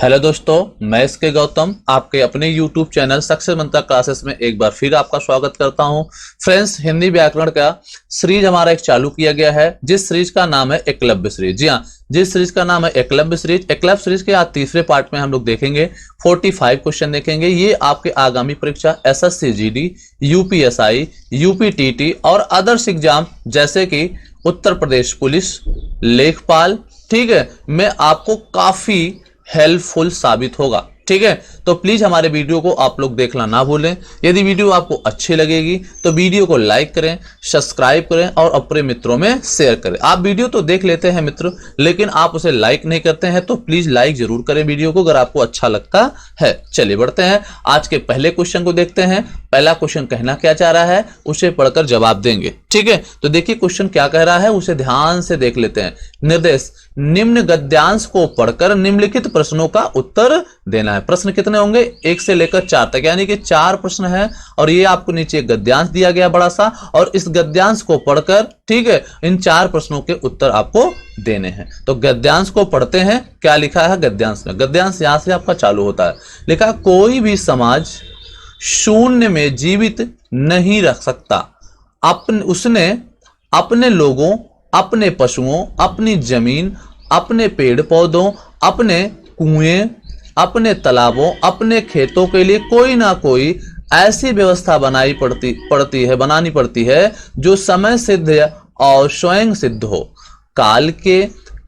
Hello दोस्तों, मैं इसके गौतम आपके अपने YouTube चैनल सक्सेस मंत्र क्लासेस में एक बार फिर आपका स्वागत करता हूं। फ्रेंड्स, हिंदी व्याकरण का सीरीज हमारा एक चालू किया गया है, जिस सीरीज का नाम है एकलव्य सीरीज। जी हाँ, जिस सीरीज का नाम है एकलव्य सीरीज। एकलव्य सीरीज के आज तीसरे पार्ट में हम लोग देखेंगे 45 क्वेश्चन देखेंगे। ये आपके आगामी परीक्षा SSC GD, UPSI, UPTT और अदर्स एग्जाम जैसे कि उत्तर प्रदेश पुलिस, लेखपाल, ठीक है, में आपको काफी हेल्पफुल साबित होगा। ठीक है, तो प्लीज हमारे वीडियो को आप लोग देखना ना भूलें। यदि वीडियो आपको अच्छी लगेगी तो वीडियो को लाइक करें, सब्सक्राइब करें और अपने मित्रों में शेयर करें। आप वीडियो तो देख लेते हैं मित्र, लेकिन आप उसे लाइक नहीं करते हैं, तो प्लीज लाइक जरूर करें वीडियो को अगर आपको अच्छा लगता है। चलिए बढ़ते हैं, आज के पहले क्वेश्चन को देखते हैं। पहला क्वेश्चन कहना क्या चाह रहा है, उसे पढ़कर जवाब देंगे। ठीक है, तो देखिए क्वेश्चन क्या कह रहा है, उसे ध्यान से देख लेते हैं। निर्देश, निम्न गद्यांश को पढ़कर निम्नलिखित प्रश्नों का उत्तर देना है। प्रश्न कितने होंगे, 1 से लेकर 4 तक, यानी कि 4 प्रश्न है और ये आपको नीचे एक गद्यांश दिया गया बड़ा सा, और इस गद्यांश को पढ़कर, ठीक है, इन 4 प्रश्नों के उत्तर आपको देने हैं। तो गद्यांश को पढ़ते हैं। क्या लिखा है गद्यांश में? गद्यांश यहां से आपका चालू होता है। लिखा, कोई भी समाज शून्य में जीवित नहीं रख सकता। उसने अपने लोगों, अपने पशुओं, अपनी जमीन, अपने पेड़ पौधों, अपने कुएं, अपने तालाबों, अपने खेतों के लिए कोई ना कोई ऐसी व्यवस्था बनानी पड़ती है जो समय सिद्ध और स्वयं सिद्ध हो। काल के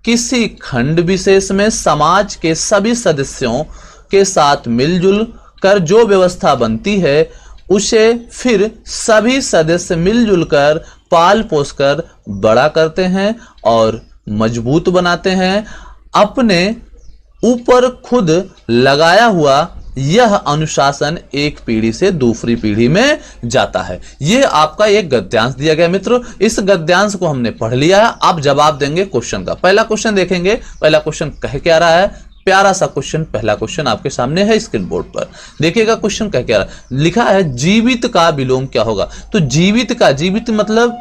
किसी खंड विशेष में समाज के सभी सदस्यों के साथ मिलजुल कर जो व्यवस्था बनती है, उसे फिर सभी सदस्य मिलजुल कर पाल पोस कर बड़ा करते हैं और मजबूत बनाते हैं। अपने ऊपर खुद लगाया हुआ यह अनुशासन एक पीढ़ी से दूसरी पीढ़ी में जाता है। यह आपका एक गद्यांश दिया गया मित्र। इस गद्यांश को हमने पढ़ लिया है। आप जवाब देंगे क्वेश्चन का। पहला क्वेश्चन देखेंगे। पहला क्वेश्चन कह क्या रहा है, प्यारा सा क्वेश्चन, पहला क्वेश्चन आपके सामने है स्क्रीन बोर्ड पर। देखिएगा क्वेश्चन कह क्या रहा है। लिखा है, जीवित का विलोम क्या होगा? तो जीवित मतलब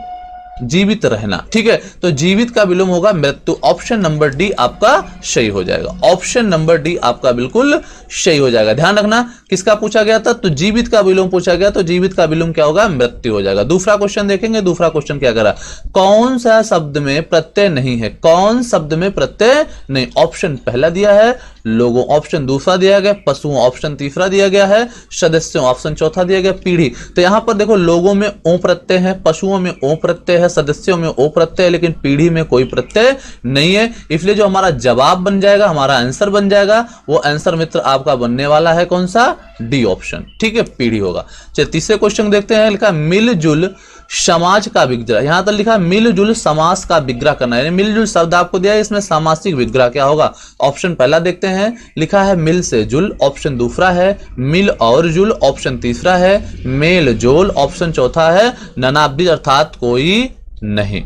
जीवित रहना। ठीक है, तो जीवित का विलोम होगा मृत्यु। ऑप्शन नंबर डी आपका सही हो जाएगा। ऑप्शन नंबर डी आपका बिल्कुल सही हो जाएगा। ध्यान रखना, किसका पूछा गया था? तो जीवित का विलोम पूछा गया, तो जीवित का विलोम क्या होगा? मृत्यु हो जाएगा। दूसरा क्वेश्चन देखेंगे। दूसरा क्वेश्चन क्या करा, कौन सा शब्द में प्रत्यय नहीं है? कौन शब्द में प्रत्यय नहीं? ऑप्शन पहला दिया है लोगों, ऑप्शन दूसरा दिया गया पशुओं, ऑप्शन तीसरा दिया गया है सदस्यों, ऑप्शन चौथा दिया गया पीढ़ी। तो यहां पर देखो, लोगों में ओ प्रत्यय है, पशुओं में ओ प्रत्यय है, सदस्यों में ओ प्रत्यय है, लेकिन पीढ़ी में कोई प्रत्यय नहीं है। इसलिए जो हमारा जवाब बन जाएगा, हमारा आंसर बन जाएगा, वो आंसर मित्र आपका बनने वाला है कौन सा? D option. ठीक है, पीढ़ी होगा। चलिए तीसरे क्वेश्चन देखते हैं। लिखा, मिलजुल समाज का विग्रह। यहां तक लिखा मिलजुल समास का विग्रह करना, यानी मिलजुल शब्द आपको दिया है, इसमें सामासिक विग्रह क्या होगा? ऑप्शन पहला देखते हैं। लिखा है मिल से जुल, ऑप्शन दूसरा है मिल और जुल, ऑप्शन तीसरा है मेल जोल, ऑप्शन चौथा है नानाब्दी अर्थात कोई नहीं।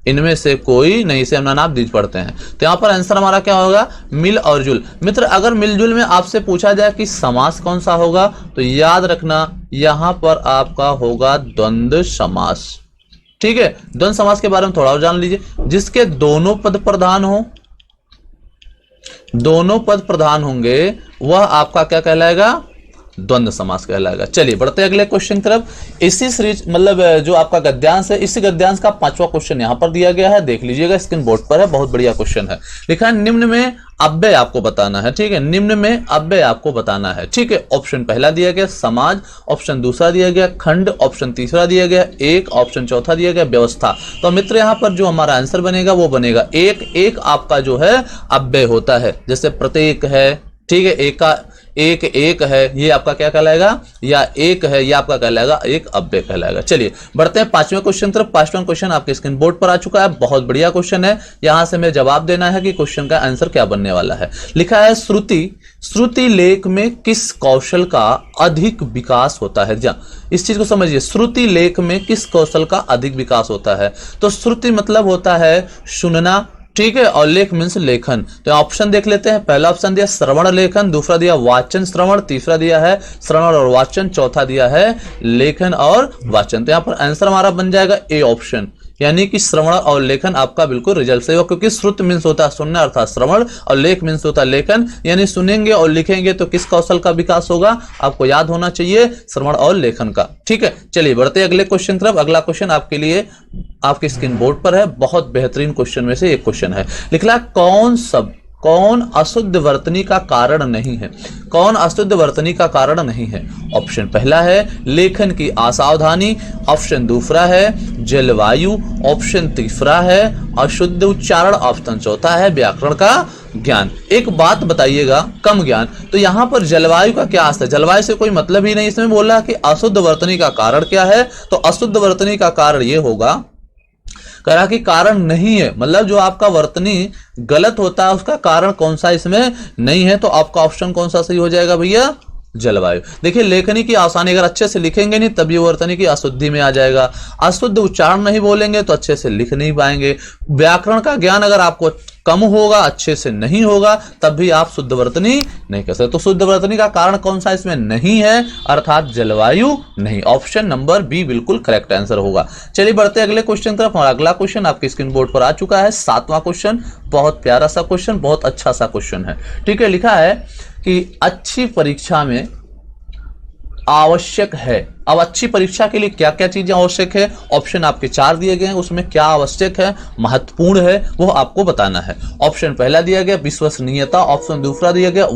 इनमें से कोई नहीं से हम नानाब्दीज पढ़ते हैं। तो यहां पर आंसर हमारा क्या होगा? मिल और जुल। मित्र, अगर मिलजुल में आपसे पूछा जाए कि समास कौन सा होगा, तो याद रखना यहां पर आपका होगा द्वंद्व समास। ठीक है, द्वंद्व समास के बारे में थोड़ा और जान लीजिए। जिसके दोनों पद प्रधान हो, दोनों पद प्रधान होंगे, वह आपका क्या कहलाएगा? द्वंद्व समास कहलाएगा। चलिए बढ़ते हैं अगले क्वेश्चन की तरफ। इसी सीरीज मतलब जो आपका गद्यांश है, इसी गद्यांश का 5वां क्वेश्चन यहां पर दिया गया है, देख लीजिएगा स्क्रीन बोर्ड पर है, बहुत बढ़िया क्वेश्चन है। लिखा है, निम्न में अव्यय आपको बताना है। ठीक है, निम्न में अव्यय आपको बताना है। ठीक है, ऑप्शन पहला दिया गया समाज, ऑप्शन दूसरा दिया गया खंड, ऑप्शन तीसरा दिया गया एक, ऑप्शन चौथा दिया गया व्यवस्था। तो मित्र यहां पर जो हमारा आंसर बनेगा वो बनेगा एक। एक आपका जो है अव्यय होता है, जैसे प्रत्येक है, ठीक है, एक का एक है, ये आपका क्या कहलाएगा? या एक है, ये आपका कहलाएगा एक अव्यय कहलाएगा। चलिए बढ़ते हैं 5वें क्वेश्चन तरफ। 5वां क्वेश्चन आपके स्क्रीन बोर्ड पर आ चुका है, बहुत बढ़िया क्वेश्चन है। यहां से हमें जवाब देना है कि क्वेश्चन का आंसर क्या बनने वाला है। लिखा है, श्रुति लेख में किस कौशल का अधिक विकास होता है? इस चीज को समझिए, श्रुति लेख में किस कौशल का अधिक विकास होता है? तो श्रुति मतलब होता है सुनना, ठीक है, और लेख मीन्स लेखन। तो ऑप्शन देख लेते हैं। पहला ऑप्शन दिया श्रवण लेखन, दूसरा दिया वाचन श्रवण, तीसरा दिया है श्रवण और वाचन, चौथा दिया है लेखन और वाचन। तो यहां पर आंसर हमारा बन जाएगा ए ऑप्शन। यानी कि श्रवण और लेखन आपका बिल्कुल रिजल्ट सही होगा, क्योंकि श्रुत मीन्स होता है सुनना अर्थात श्रवण, और लेख मीन्स होता है लेखन, यानी सुनेंगे और लिखेंगे तो किस कौशल का विकास होगा, आपको याद होना चाहिए श्रवण और लेखन का। ठीक है, चलिए बढ़ते अगले क्वेश्चन तरफ। अगला क्वेश्चन आपके लिए आपके स्क्रीन बोर्ड पर है, बहुत बेहतरीन क्वेश्चन में से एक क्वेश्चन है। लिखला कौन अशुद्ध वर्तनी का कारण नहीं है? कौन अशुद्ध वर्तनी का कारण नहीं है? ऑप्शन पहला है लेखन की असावधानी, ऑप्शन दूसरा है जलवायु, ऑप्शन तीसरा है अशुद्ध उच्चारण, ऑप्शन चौथा है व्याकरण का ज्ञान। एक बात बताइएगा, कम ज्ञान, तो यहां पर जलवायु का क्या अर्थ है? जलवायु से कोई मतलब ही नहीं, इसमें बोला कि अशुद्ध वर्तनी का कारण क्या है, तो अशुद्ध वर्तनी का कारण यह होगा, कहा कि कारण नहीं है, मतलब जो आपका वर्तनी गलत होता है उसका कारण कौन सा इसमें नहीं है, तो आपका ऑप्शन कौन सा सही हो जाएगा भैया? जलवायु। देखिए लेखनी की आसानी, अगर अच्छे से लिखेंगे नहीं तभी वर्तनी की अशुद्धि में आ जाएगा, अशुद्ध उच्चारण नहीं बोलेंगे तो अच्छे से लिख नहीं पाएंगे, व्याकरण का ज्ञान अगर आपको कम होगा, अच्छे से नहीं होगा, तब भी आप शुद्ध वर्तनी नहीं कर सकते। तो शुद्ध वर्तनी का कारण कौन सा इसमें नहीं है, अर्थात जलवायु नहीं। ऑप्शन नंबर बी बिल्कुल करेक्ट आंसर होगा। चलिए बढ़ते अगले क्वेश्चन तरफ। और अगला क्वेश्चन आपके स्क्रीन बोर्ड पर आ चुका है, 7वां क्वेश्चन, बहुत प्यारा सा क्वेश्चन, बहुत अच्छा सा क्वेश्चन है। ठीक है, लिखा है कि अच्छी परीक्षा में आवश्यक है। अब अच्छी परीक्षा के लिए क्या क्या चीजें आवश्यक है, ऑप्शन आपके 4 दिए गए हैं, उसमें क्या आवश्यक है, महत्वपूर्ण है, वो आपको बताना है। ऑप्शन पहला दिया गया विश्वसनीयता, ऑप्शन दूसरा दिया गया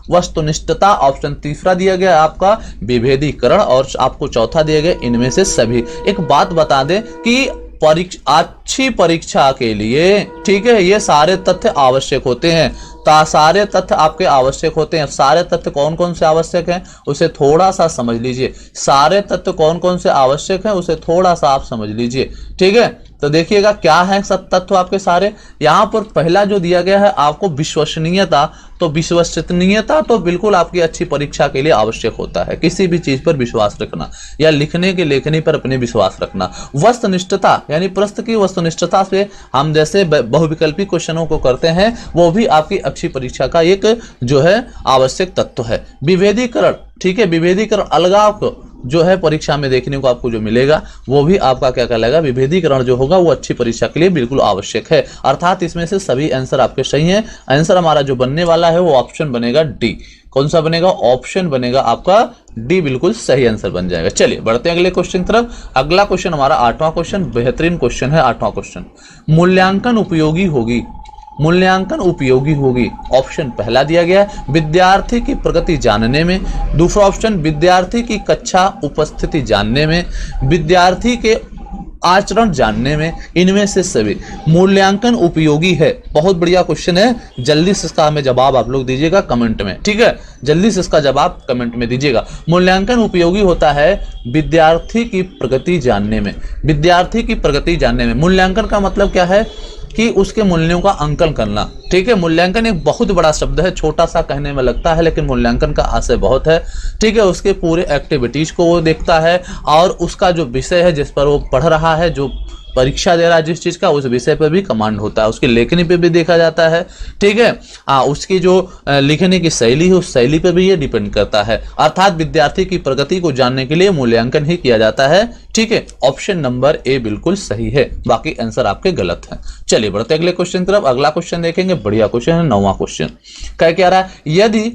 वस्तुनिष्ठता, ऑप्शन तीसरा दिया गया आपका विभेदीकरण, और आपको चौथा दिया गया इनमें से सभी। एक बात बता दें कि अच्छी परीक्षा के लिए, ठीक है, ये सारे तथ्य आवश्यक होते हैं, सारे तथ्य आपके आवश्यक होते हैं। सारे तथ्य कौन कौन से आवश्यक हैं उसे थोड़ा सा समझ लीजिए, सारे तथ्य कौन कौन से आवश्यक हैं उसे थोड़ा सा आप समझ लीजिए। ठीक है, तो देखिएगा क्या है सब तत्व आपके सारे। यहां पर पहला जो दिया गया है आपको विश्वसनीयता, तो विश्वसनीयता तो बिल्कुल आपकी अच्छी परीक्षा के लिए आवश्यक होता है, किसी भी चीज पर विश्वास रखना या लिखने के लेखनी पर अपने विश्वास रखना। वस्तुनिष्ठता यानी प्रश्न की वस्तुनिष्ठता से हम जैसे बहुविकल्पी क्वेश्चनों को करते हैं, वो भी आपकी अच्छी परीक्षा का एक जो है आवश्यक तत्व है। विभेदीकरण, ठीक है, विभेदीकरण अलगाव को जो है परीक्षा में देखने को आपको जो मिलेगा वो भी आपका क्या कहलाएगा, विभेदीकरण जो होगा वो अच्छी परीक्षा के लिए बिल्कुल आवश्यक है। अर्थात इसमें से सभी आंसर आपके सही हैं। आंसर हमारा जो बनने वाला है वो ऑप्शन बनेगा डी। कौन सा बनेगा? ऑप्शन बनेगा आपका डी, बिल्कुल सही आंसर बन जाएगा। चलिए बढ़ते हैं अगले क्वेश्चन तरफ। अगला क्वेश्चन हमारा 8वां क्वेश्चन, बेहतरीन क्वेश्चन है 8वां क्वेश्चन। मूल्यांकन उपयोगी होगी, मूल्यांकन उपयोगी होगी। ऑप्शन पहला दिया गया विद्यार्थी की प्रगति जानने में, दूसरा ऑप्शन विद्यार्थी की कक्षा उपस्थिति जानने में, विद्यार्थी के आचरण जानने में, इनमें से सभी। मूल्यांकन उपयोगी है, बहुत बढ़िया क्वेश्चन है, जल्दी से इसका हमें जवाब आप लोग दीजिएगा कमेंट में। ठीक है, जल्दी से इसका जवाब कमेंट में दीजिएगा। मूल्यांकन उपयोगी होता है विद्यार्थी की प्रगति जानने में, विद्यार्थी की प्रगति जानने में। मूल्यांकन का मतलब क्या है कि उसके मूल्यों का अंकन करना। ठीक है, मूल्यांकन एक बहुत बड़ा शब्द है, छोटा सा कहने में लगता है, लेकिन मूल्यांकन का आशय बहुत है। ठीक है, उसके पूरे एक्टिविटीज को वो देखता है और उसका जो विषय है जिस पर वो पढ़ रहा है, जो परीक्षा दे रहा है जिस चीज का, उस विषय पर भी कमांड होता है, उसकी लेखनी पे भी देखा जाता है। ठीक है, उसकी जो लिखने की शैली है उस शैली पे भी ये डिपेंड करता है। अर्थात विद्यार्थी की प्रगति को जानने के लिए मूल्यांकन ही किया जाता है। ठीक है, ऑप्शन नंबर ए बिल्कुल सही है, बाकी आंसर आपके गलत हैं। चलिए बढ़ते अगले क्वेश्चन तरफ। अगला क्वेश्चन देखेंगे, बढ़िया क्वेश्चन है, 9वां क्वेश्चन। क्या रहा है, यदि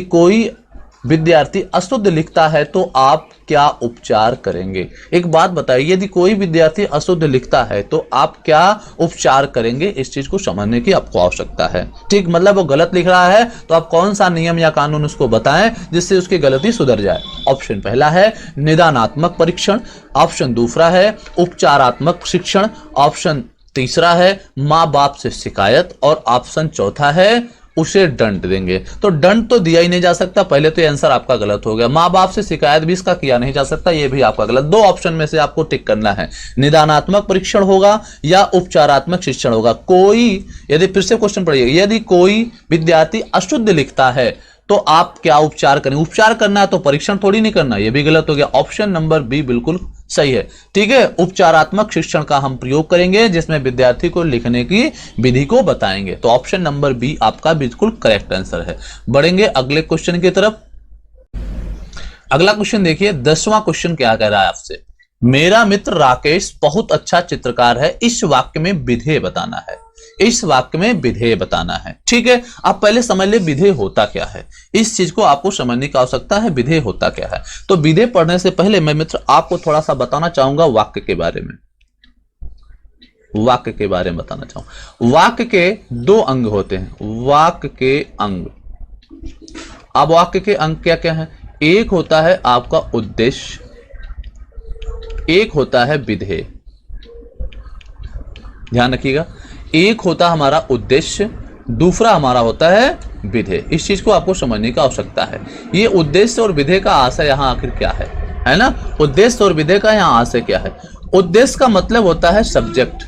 कोई विद्यार्थी अशुद्ध लिखता है तो आप क्या उपचार करेंगे? एक बात बताइए, यदि कोई विद्यार्थी अशुद्ध लिखता है तो आप क्या उपचार करेंगे? इस चीज को समझने की आपको आवश्यकता है। ठीक, मतलब वो गलत लिख रहा है तो आप कौन सा नियम या कानून उसको बताएं जिससे उसकी गलती सुधर जाए। ऑप्शन पहला है निदानात्मक परीक्षण, ऑप्शन दूसरा है उपचारात्मक शिक्षण, ऑप्शन तीसरा है माँ बाप से शिकायत, और ऑप्शन चौथा है उसे दंड देंगे। तो दंड तो दिया ही नहीं जा सकता, पहले तो ये आंसर आपका गलत हो गया। माँ बाप से शिकायत भी इसका किया नहीं जा सकता, ये भी आपका गलत। 2 ऑप्शन में से आपको टिक करना है, निदानात्मक परीक्षण होगा या उपचारात्मक शिक्षण होगा। कोई, यदि फिर से क्वेश्चन पढ़िए, यदि कोई विद्यार्थी अशुद्ध लिखता है तो आप क्या उपचार करेंगे? उपचार करना है तो परीक्षण थोड़ी नहीं करना, ये भी गलत हो गया। ऑप्शन नंबर बी बिल्कुल सही है। ठीक है, उपचारात्मक शिक्षण का हम प्रयोग करेंगे जिसमें विद्यार्थी को लिखने की विधि को बताएंगे। तो ऑप्शन नंबर बी आपका बिल्कुल करेक्ट आंसर है। बढ़ेंगे अगले क्वेश्चन की तरफ। अगला क्वेश्चन देखिए, 10वां क्वेश्चन क्या कह रहा है आपसे मेरा मित्र राकेश बहुत अच्छा चित्रकार है, इस वाक्य में विधेय बताना है। इस वाक्य में विधेय बताना है। ठीक है, आप पहले समझ ले विधेय होता क्या है। इस चीज को आपको समझने की आवश्यकता है, विधेय होता क्या है। तो विधेय पढ़ने से पहले मैं मित्र आपको थोड़ा सा बताना चाहूंगा वाक्य के बारे में। वाक्य के बारे में बताना चाहूंगा। वाक्य के दो अंग होते हैं, वाक्य के अंग। अब वाक्य के अंग क्या क्या है? एक होता है आपका उद्देश्य, एक होता है विधेय। ध्यान रखिएगा, एक होता है हमारा उद्देश्य, दूसरा हमारा होता है विधेय। इस चीज को आपको समझने की आवश्यकता है। ये उद्देश्य और विधेय का आशय यहां आखिर क्या है ना? उद्देश्य और विधेय का यहां आशय क्या है? उद्देश्य का मतलब होता है सब्जेक्ट,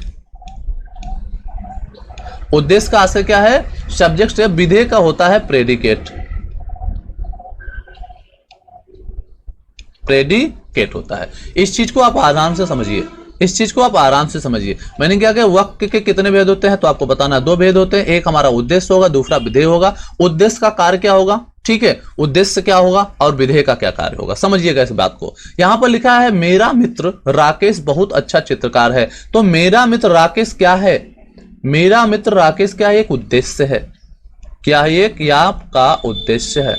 उद्देश्य का आशय क्या है? सब्जेक्ट है। विधेय का होता है प्रेडिकेट, प्रेडिकेट होता है। इस चीज को आप आराम से समझिए, इस चीज को आप आराम से समझिए। मैंने क्या किया, वाक्य के कितने भेद होते हैं तो आपको बताना, दो भेद होते हैं। एक हमारा उद्देश्य होगा, दूसरा विधेय होगा। उद्देश्य का कार्य क्या होगा? ठीक है, उद्देश्य क्या होगा और विधेय का क्या कार्य होगा, समझिएगा इस बात को। यहां पर लिखा है मेरा मित्र राकेश बहुत अच्छा चित्रकार है। तो मेरा मित्र राकेश क्या है? मेरा मित्र राकेश क्या है? एक उद्देश्य है। क्या है? एक आपका उद्देश्य है।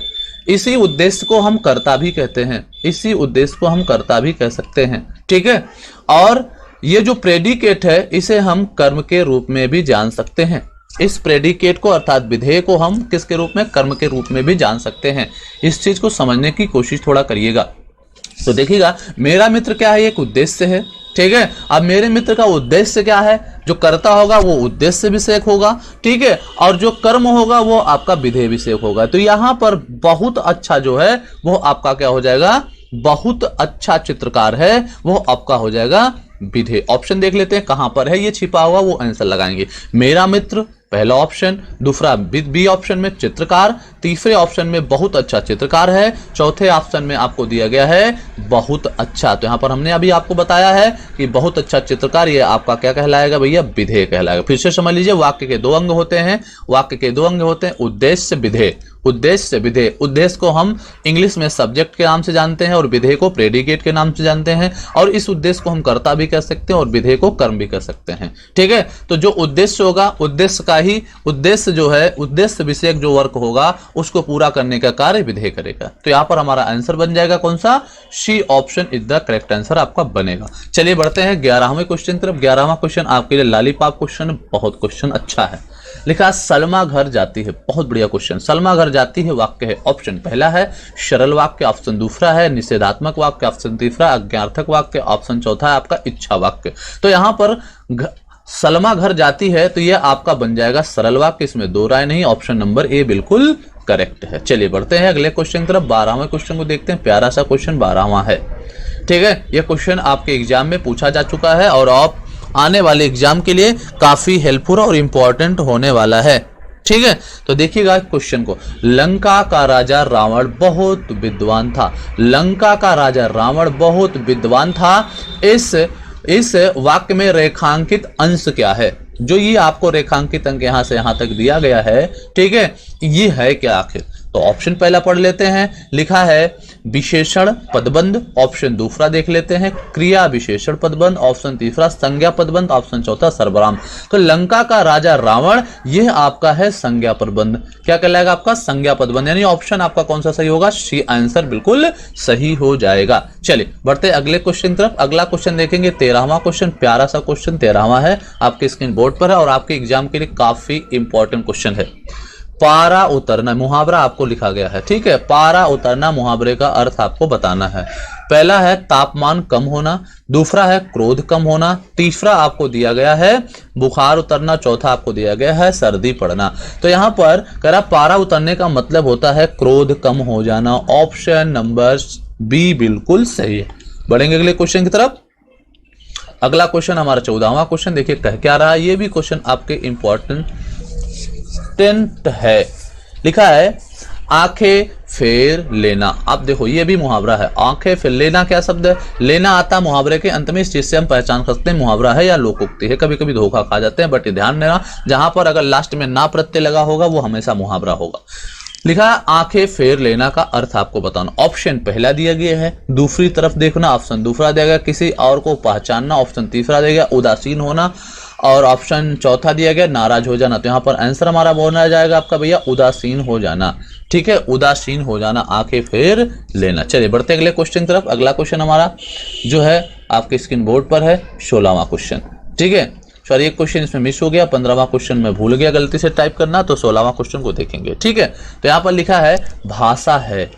इसी उद्देश्य को हम कर्ता भी कहते हैं, इसी उद्देश्य को हम कर्ता भी कह सकते हैं। ठीक है, और ये जो प्रेडिकेट है इसे हम कर्म के रूप में भी जान सकते हैं। इस प्रेडिकेट को अर्थात विधेय को हम किसके रूप में? कर्म के रूप में भी जान सकते हैं। इस चीज को समझने की कोशिश थोड़ा करिएगा। तो देखिएगा, मेरा मित्र क्या है? एक उद्देश्य है। ठीक है, अब मेरे मित्र का उद्देश्य क्या है? जो कर्ता होगा वो उद्देश्य विषयक होगा। ठीक है, और जो कर्म होगा वो आपका विधेय विषयक होगा। तो यहां पर बहुत अच्छा जो है वो आपका क्या हो जाएगा? बहुत अच्छा चित्रकार है वो आपका हो जाएगा विधेय। ऑप्शन देख लेते हैं कहां पर है ये छिपा हुआ, वो आंसर लगाएंगे। मेरा मित्र पहला ऑप्शन, दूसरा बी ऑप्शन में चित्रकार, तीसरे ऑप्शन में बहुत अच्छा चित्रकार है, चौथे ऑप्शन में आपको दिया गया है बहुत अच्छा। तो यहां पर हमने अभी आपको बताया है कि बहुत अच्छा चित्रकार ये आपका क्या कहलाएगा भैया? विधेय कहलाएगा। फिर से समझ लीजिए, वाक्य के दो अंग होते हैं, वाक्य के दो अंग होते हैं, उद्देश्य विधेय। उद्देश्य विधेय, उद्देश्य को हम इंग्लिश में सब्जेक्ट के नाम से जानते हैं और विधेय को प्रेडिकेट के नाम से जानते हैं। और इस उद्देश्य को हम कर्ता भी कह सकते हैं और विधेय को कर्म भी कह सकते हैं। ठीक है, तो जो उद्देश्य होगा, उद्देश्य का ही उद्देश्य जो है, उद्देश्य विषयक जो वर्क होगा उसको पूरा करने का कार्य विधेय करेगा। तो यहां पर हमारा आंसर बन जाएगा कौन सा? C option is the correct answer आपका बनेगा। चलिए बढ़ते हैं 11वें क्वेश्चन तरफ। 11वां क्वेश्चन आपके लिए लॉलीपॉप क्वेश्चन, बहुत क्वेश्चन अच्छा है। लिखा सलमा घर जाती है, बहुत बढ़िया क्वेश्चन। सलमा घर जाती है वाक्य है, ऑप्शन पहला है सरल वाक्य, ऑप्शन दूसरा है निषेधात्मक वाक्य, ऑप्शन तीसरा अज्ञार्थक वाक्य, ऑप्शन चौथा है आपका इच्छा वाक्य। तो यहां पर सलमा घर जाती है तो यह आपका बन जाएगा सरल वाक्य, इसमें दो राय नहीं। ऑप्शन नंबर ए बिल्कुल करेक्ट है। चलिए बढ़ते हैं अगले क्वेश्चन की तरफ। 12वें क्वेश्चन को देखते हैं, प्यारा सा क्वेश्चन 12वां है। ठीक है, यह क्वेश्चन आपके एग्जाम में पूछा जा चुका है और आप आने वाले एग्जाम के लिए काफी हेल्पफुल और इंपॉर्टेंट होने वाला है। ठीक है, तो देखिएगा क्वेश्चन को। लंका का राजा रावण बहुत विद्वान था। लंका का राजा रावण बहुत विद्वान था। इस वाक्य में रेखांकित अंश क्या है? जो ये आपको रेखांकित अंक यहां से यहां तक दिया गया है, ठीक है, ये है क्या आखिर? तो ऑप्शन पहला पढ़ लेते हैं। लिखा है विशेषण पदबंध, ऑप्शन दूसरा देख लेते हैं क्रिया विशेषण पदबंध, ऑप्शन तीसरा संज्ञा पदबंध, ऑप्शन चौथा सर्वनाम। तो लंका का राजा रावण यह आपका है संज्ञा पदबंध। क्या कहलाएगा आपका? संज्ञा पदबंध। यानी ऑप्शन आपका कौन सा सही होगा? सी आंसर बिल्कुल सही हो जाएगा। चलिए बढ़ते अगले क्वेश्चन तरफ। अगला क्वेश्चन देखेंगे 13वां क्वेश्चन, प्यारा सा क्वेश्चन 13वां है, आपके स्क्रीन बोर्ड पर है और आपके एग्जाम के लिए काफी इंपॉर्टेंट क्वेश्चन है। पारा उतरना मुहावरा आपको लिखा गया है। ठीक है, पारा उतरना मुहावरे का अर्थ आपको बताना है। पहला है तापमान कम होना, दूसरा है क्रोध कम होना, तीसरा आपको दिया गया है बुखार उतरना, चौथा आपको दिया गया है सर्दी पड़ना। तो यहां पर करा पारा उतरने का मतलब होता है क्रोध कम हो जाना। ऑप्शन नंबर बी बिल्कुल सही है। बढ़ेंगे अगले क्वेश्चन की तरफ। अगला क्वेश्चन हमारा 14वां क्वेश्चन, देखिए कह क्या रहा है। ये भी क्वेश्चन आपके इंपॉर्टेंट है। लिखा है आंखें फेर लेना। अब देखो ये भी मुहावरा है। आंखें फेर लेना क्या शब्द है? लेना आता मुहावरे के अंत में, इस चीज से हम पहचान सकते हैं मुहावरा है या लोकोक्ति है। कभी कभी धोखा खा जाते हैं, बट ध्यान देना जहां पर अगर लास्ट में ना प्रत्यय लगा होगा वो हमेशा मुहावरा होगा। लिखा है आंखें फेर लेना का अर्थ आपको बताना। ऑप्शन पहला दिया गया है, दूसरी तरफ देखना, ऑप्शन दूसरा दिया गया, किसी और को पहचानना, ऑप्शन तीसरा दिया गया, उदासीन होना, और ऑप्शन चौथा दिया गया नाराज हो जाना। तो यहाँ पर आंसर हमारा बोलना जाएगा आपका भैया उदासीन हो जाना। ठीक है, उदासीन हो जाना, आंखें फेर लेना। चलिए बढ़ते अगले क्वेश्चन तरफ। अगला क्वेश्चन हमारा जो है आपके स्क्रीन बोर्ड पर है 16वां क्वेश्चन। ठीक है, सॉरी एक क्वेश्चन इसमें मिस हो गया, 15वां क्वेश्चन में भूल गया गलती से टाइप करना, तो 16वां क्वेश्चन को देखेंगे। ठीक है, तो यहाँ पर लिखा है भाषा है।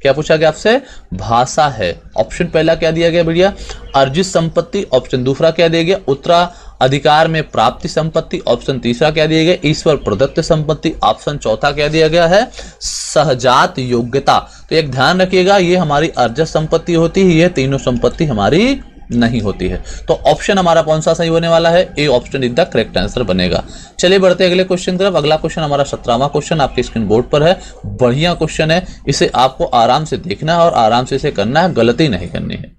क्या पूछा गया आपसे? भाषा है। ऑप्शन पहला क्या दिया गया भैया? अर्जित संपत्ति। ऑप्शन दूसरा क्या दिया गया? उत्तराधिकार में प्राप्ति संपत्ति। ऑप्शन तीसरा क्या दिया गया? ईश्वर प्रदत्त संपत्ति। ऑप्शन चौथा क्या दिया गया है? सहजात योग्यता। तो एक ध्यान रखिएगा, ये हमारी अर्जित संपत्ति होती है, ये तीनों संपत्ति हमारी नहीं होती है। तो ऑप्शन हमारा कौन सा सही होने वाला है? A option is the correct answer बनेगा। चलिए बढ़ते अगले क्वेश्चन तरफ। अगला क्वेश्चन हमारा 17वां क्वेश्चन आपके स्क्रीन बोर्ड पर है। बढ़िया क्वेश्चन है, इसे आपको आराम से देखना है और आराम से इसे करना है, गलती नहीं करनी है।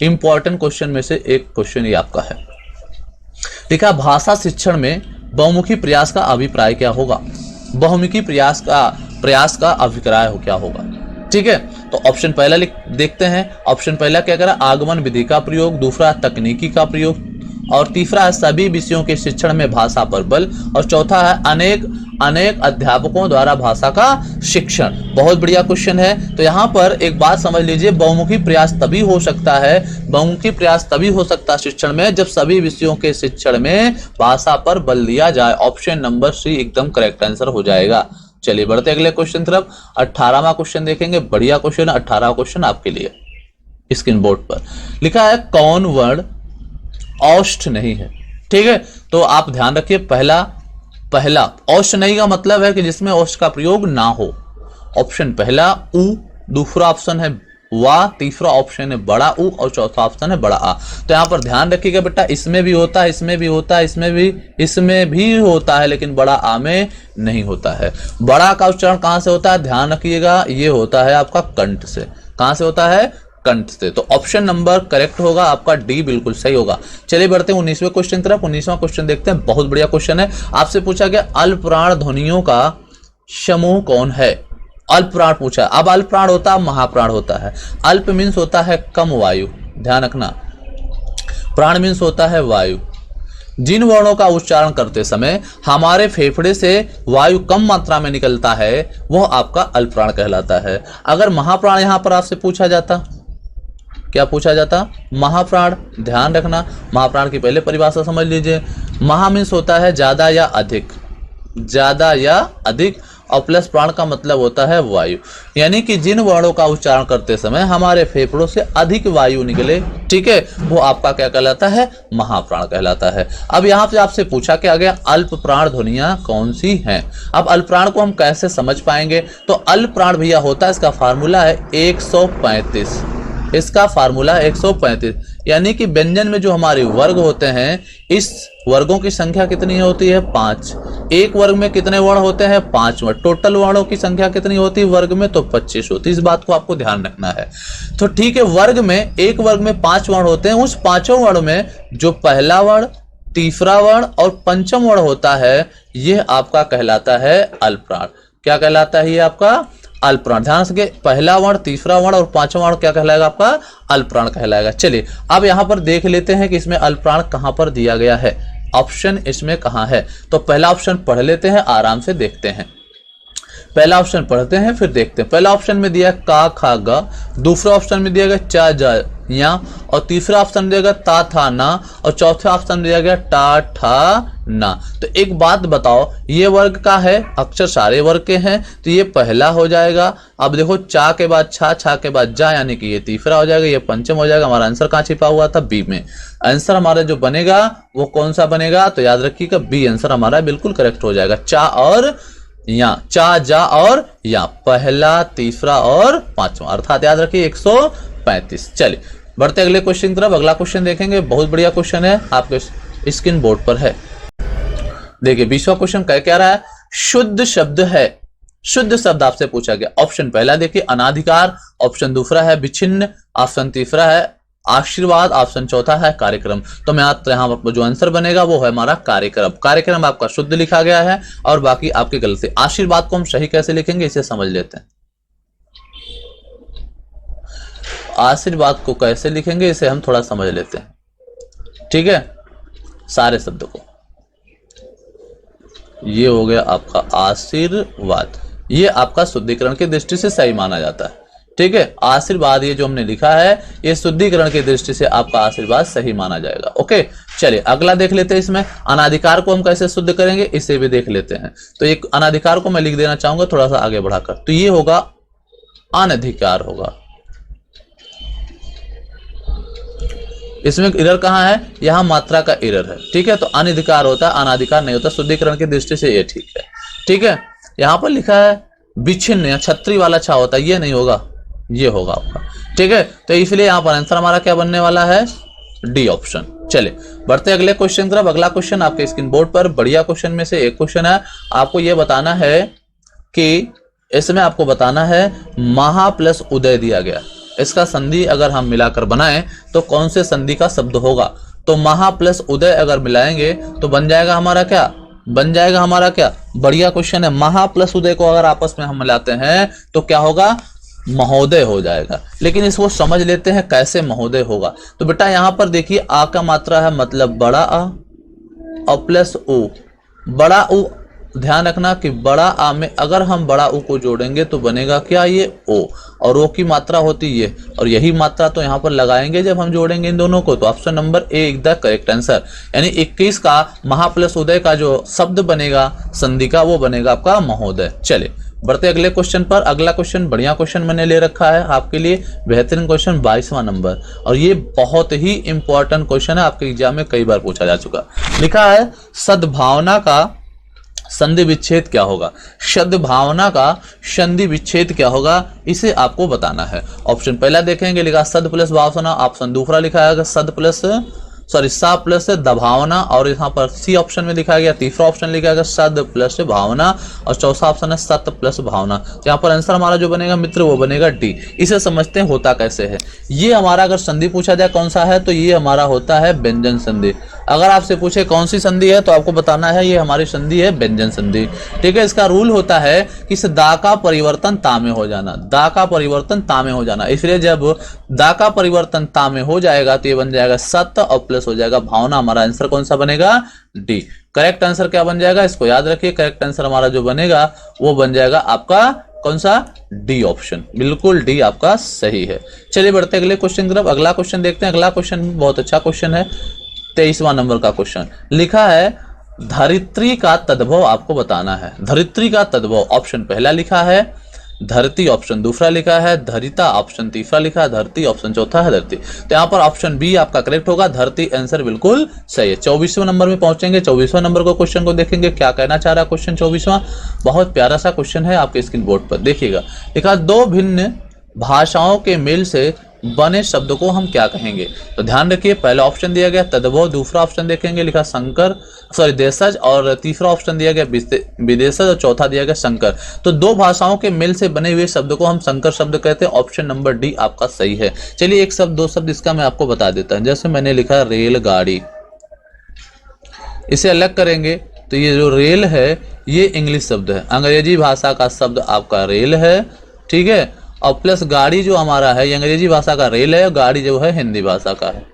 इंपॉर्टेंट क्वेश्चन में से एक क्वेश्चन ये आपका है। लिखा भाषा शिक्षण में बहुमुखी प्रयास का अभिप्राय क्या होगा? बहुमुखी प्रयास का अभिप्राय क्या होगा? ठीक है, तो ऑप्शन पहला देखते हैं। ऑप्शन पहला क्या करा? आगमन विधि का प्रयोग, दूसरा तकनीकी का प्रयोग, और तीसरा है सभी विषयों के शिक्षण में भाषा पर बल, और चौथा है अनेक अध्यापकों द्वारा भाषा का शिक्षण। बहुत बढ़िया क्वेश्चन है। तो यहाँ पर एक बात समझ लीजिए, बहुमुखी प्रयास तभी हो सकता है शिक्षण में जब सभी विषयों के शिक्षण में भाषा पर बल दिया जाए। ऑप्शन नंबर सी एकदम करेक्ट आंसर हो जाएगा। चलिए बढ़ते अगले क्वेश्चन तरफ। 18वां क्वेश्चन देखेंगे। बढ़िया क्वेश्चन है 18वां क्वेश्चन आपके लिए स्क्रीन बोर्ड पर। लिखा है कौन वर्ण औष्ठ नहीं है? ठीक है, तो आप ध्यान रखिए, पहला औष्ठ नहीं का मतलब है कि जिसमें औष्ठ का प्रयोग ना हो। ऑप्शन पहला उ, दूसरा ऑप्शन है वा, तीसरा ऑप्शन है बड़ा उ, और चौथा ऑप्शन है बड़ा आ। तो यहाँ पर ध्यान रखिएगा बेटा, इसमें भी होता है, इसमें भी होता है, इसमें भी होता है, लेकिन बड़ा आ में नहीं होता है। बड़ा का उच्चारण कहाँ से होता है? ध्यान रखिएगा, ये होता है आपका कंठ से। कहाँ से होता है? कंठ से। तो ऑप्शन नंबर करेक्ट होगा आपका डी, बिल्कुल सही होगा। चलिए बढ़ते हैं 19वें क्वेश्चन तरफ। 19वां क्वेश्चन देखते हैं। बहुत बढ़िया क्वेश्चन है। आपसे पूछा गया अल्पप्राण ध्वनियों का समूह कौन है? अल्पप्राण पूछा। अब अल्पप्राण होता है, महाप्राण होता है। अल्प मीन्स होता है कम वायु, ध्यान रखना। प्राण मीन्स होता है वायु। जिन वर्णों का उच्चारण करते समय हमारे फेफड़े से वायु कम मात्रा में निकलता है वह आपका अल्पप्राण कहलाता है। अगर महाप्राण यहां पर आपसे पूछा जाता, क्या पूछा जाता? महाप्राण। ध्यान रखना, महाप्राण की पहले परिभाषा समझ लीजिए। महा मीन्स होता है ज्यादा या अधिक, ज्यादा या अधिक, और प्लस प्राण का मतलब होता है वायु। यानी कि जिन वर्णों का उच्चारण करते समय हमारे फेफड़ों से अधिक वायु निकले, ठीक है, वो आपका क्या कहलाता है? महाप्राण कहलाता है। अब यहाँ पे आपसे पूछा क्या गया? अल्प प्राण ध्वनियां कौन सी हैं? अब अल्प प्राण को हम कैसे समझ पाएंगे? तो अल्प प्राण भैया होता है, इसका फार्मूला है 135। इसका फार्मूला 135, यानी कि व्यंजन में जो हमारे वर्ग होते हैं, इस वर्गों की संख्या कितनी होती है? 5। एक वर्ग में कितने वर्ण होते हैं? 5 वर्ण। टोटल वर्णों की संख्या कितनी होती है वर्ग में? तो 25 होती है। इस बात को आपको ध्यान रखना है। तो ठीक है, वर्ग में, एक वर्ग में 5 वर्ण होते हैं। उस पांचों वर्ण में जो पहला वर्ण, तीसरा वर्ण और पंचम वर्ण होता है, यह आपका कहलाता है अल्पप्राण। क्या कहलाता है ये आपका? अल्पप्राण। ध्यान से, पहला वर्ण, तीसरा वर्ण और पांचवा वर्ण क्या कहलाएगा? आपका अल्पप्राण कहलाएगा। चलिए अब यहां पर देख लेते हैं कि इसमें अल्पप्राण कहां पर दिया गया है, ऑप्शन इसमें कहां है। तो पहला ऑप्शन पढ़ लेते हैं, आराम से देखते हैं। पहला ऑप्शन पढ़ते हैं फिर देखते हैं। पहला ऑप्शन में दिया का खा गा, दूसरा ऑप्शन में दिया गया चा जा या, और तीसरा ऑप्शन दिया गया ता था ना, और चौथा ऑप्शन दिया गया टा ठा ना। तो एक बात बताओ, ये वर्ग का है, अक्षर सारे वर्ग के हैं, तो ये पहला हो जाएगा। अब देखो, चा के बाद छा, छा के बाद जा, यानी कि ये तीसरा हो जाएगा, ये पंचम हो जाएगा। हमारा आंसर कहाँ छिपा हुआ था? बी में। आंसर हमारा जो बनेगा वो कौन सा बनेगा? तो याद रखिएगा, बी आंसर हमारा बिल्कुल करेक्ट हो जाएगा। चा और या, चा जा और या, पहला, तीसरा और पांचवा, अर्थात याद रखिए 135। चलिए बढ़ते अगले क्वेश्चन की तरफ। अगला क्वेश्चन देखेंगे, बहुत बढ़िया क्वेश्चन है, आपके स्क्रीन बोर्ड पर है। देखिए 20वां क्वेश्चन क्या रहा है? शुद्ध शब्द है। शुद्ध शब्द आपसे पूछा गया। ऑप्शन पहला देखिए अनाधिकार, ऑप्शन दूसरा है विच्छिन्न, ऑप्शन तीसरा है आशीर्वाद ऑप्शन चौथा है कार्यक्रम। तो मैं यहाँ पर जो आंसर बनेगा वो है हमारा कार्यक्रम। कार्यक्रम आपका शुद्ध लिखा गया है और बाकी आपकी गलती। आशीर्वाद को हम सही कैसे लिखेंगे इसे समझ लेते हैं। आशीर्वाद को कैसे लिखेंगे इसे हम थोड़ा समझ लेते हैं, ठीक है। सारे शब्द को, ये हो गया आपका आशीर्वाद, ये आपका शुद्धिकरण की दृष्टि से सही माना जाता है, ठीक है। आशीर्वाद ये जो हमने लिखा है ये शुद्धिकरण की दृष्टि से आपका आशीर्वाद सही माना जाएगा। ओके, चलिए अगला देख लेते हैं। इसमें अनाधिकार को हम कैसे शुद्ध करेंगे इसे भी देख लेते हैं। तो एक अनाधिकार को मैं लिख देना चाहूंगा थोड़ा सा आगे बढ़ाकर, तो ये होगा अनधिकार होगा। इसमें इरर कहाँ है, यहाँ मात्रा का इरर है, ठीक है। तो अनधिकार होता है, अनाधिकार नहीं होता। शुद्धिकरण की दृष्टि से ये ठीक है, ठीक है। यहाँ पर लिखा है विच्छिन्न या छत्री वाला छा होता है, ये नहीं होगा, ये होगा आपका, ठीक है। तो इसलिए यहाँ पर आंसर हमारा क्या बनने वाला है, डी ऑप्शन। चलिए बढ़ते अगले क्वेश्चन की तरफ। अगला क्वेश्चन आपके स्क्रीन बोर्ड पर बढ़िया क्वेश्चन में से एक क्वेश्चन है। आपको ये बताना है कि इसमें आपको बताना है महा प्लस उदय दिया गया, इसका संधि अगर हम मिलाकर बनाएं तो कौन से संधि का शब्द होगा। तो महा प्लस उदय अगर मिलाएंगे तो बन जाएगा हमारा क्या, बन जाएगा हमारा क्या, बढ़िया क्वेश्चन है। महा प्लस उदय को अगर आपस में हम मिलाते हैं तो क्या होगा, महोदय हो जाएगा। लेकिन इसको समझ लेते हैं कैसे महोदय होगा। तो बेटा यहां पर देखिए आ का मात्रा है मतलब बड़ा आ और प्लस उ, बड़ा उ। ध्यान रखना कि बड़ा आ में अगर हम बड़ा उ को जोड़ेंगे तो बनेगा क्या, ये ओ, और ओ की मात्रा होती है, और यही मात्रा तो यहाँ पर लगाएंगे जब हम जोड़ेंगे इन दोनों को। तो option number A is the correct answer, यानी 21 का महा प्लस उदय का जो शब्द बनेगा संधि का वो बनेगा आपका महोदय। चलिए बढ़ते अगले क्वेश्चन पर। अगला क्वेश्चन बढ़िया क्वेश्चन मैंने ले रखा है आपके लिए, बेहतरीन क्वेश्चन 22वां नंबर, और ये बहुत ही इंपॉर्टेंट क्वेश्चन है, आपके एग्जाम में कई बार पूछा जा चुका। लिखा है सद्भावना का संधि विच्छेद क्या होगा। सद्भावना का संधि विच्छेद क्या होगा इसे आपको बताना है। ऑप्शन पहला देखेंगे, लिखा सद प्लस भावना। ऑप्शन दूसरा लिखा है सद प्लस सा प्लस दभावना, और यहाँ पर सी ऑप्शन में लिखा गया। तीसरा ऑप्शन लिखा गया सद प्लस भावना, और चौथा ऑप्शन है सत प्लस भावना। तो यहाँ पर आंसर हमारा जो बनेगा मित्र वो बनेगा डी। इसे समझते हैं होता कैसे है। ये हमारा अगर संधि पूछा जाए कौन सा है तो ये हमारा होता है व्यंजन संधि। अगर आपसे पूछे कौन सी संधि है तो आपको बताना है ये हमारी संधि है व्यंजन संधि, ठीक है। इसका रूल होता है कि इस दा का परिवर्तन ता में हो जाना, दा का परिवर्तन ता में हो जाना। इसलिए जब दा का परिवर्तन ता में हो जाएगा तो ये बन जाएगा सत और प्लस हो जाएगा भावना। हमारा आंसर कौन सा बनेगा, डी। करेक्ट आंसर क्या बन जाएगा, इसको याद रखिए। करेक्ट आंसर हमारा जो बनेगा वो बन जाएगा आपका कौन सा, डी ऑप्शन। बिल्कुल डी आपका सही है। चलिए बढ़ते अगले क्वेश्चन की तरफ। अगला क्वेश्चन देखते हैं। अगला क्वेश्चन बहुत अच्छा क्वेश्चन है, 23वां नंबर का क्वेश्चन। लिखा है धरित्री का तद्भव आपको बताना है। धरित्री का तद्भव ऑप्शन पहला लिखा है धरती, ऑप्शन दूसरा लिखा है धरिता, ऑप्शन तीसरा लिखा है धरती, ऑप्शन चौथा है धरती। तो यहाँ पर ऑप्शन बी आपका करेक्ट होगा, धरती आंसर बिल्कुल सही है। 24वें नंबर में पहुंचेंगे। 24वें नंबर को क्वेश्चन को देखेंगे क्या कहना चाह रहा है क्वेश्चन 24वां। बहुत प्यारा सा क्वेश्चन है, आपके स्क्रीन बोर्ड पर देखिएगा। लिखा दो भिन्न भाषाओं के मेल से बने शब्द को हम क्या कहेंगे। तो ध्यान रखिए पहला ऑप्शन दिया गया तद्भव, दूसरा ऑप्शन देखेंगे लिखा देशज, और तीसरा ऑप्शन दिया गया विदेशज, और चौथा दिया गया संकर। तो दो भाषाओं के मेल से बने हुए शब्द को हम संकर शब्द कहते हैं। ऑप्शन नंबर डी आपका सही है। चलिए एक शब्द दो शब्द इसका मैं आपको बता देता हूं। जैसे मैंने लिखा रेलगाड़ी, इसे अलग करेंगे तो ये जो रेल है ये इंग्लिश शब्द है, अंग्रेजी भाषा का शब्द आपका रेल है, ठीक है। और प्लस गाड़ी जो हमारा है ये अंग्रेजी भाषा का रेल है, और गाड़ी जो है हिंदी भाषा का है,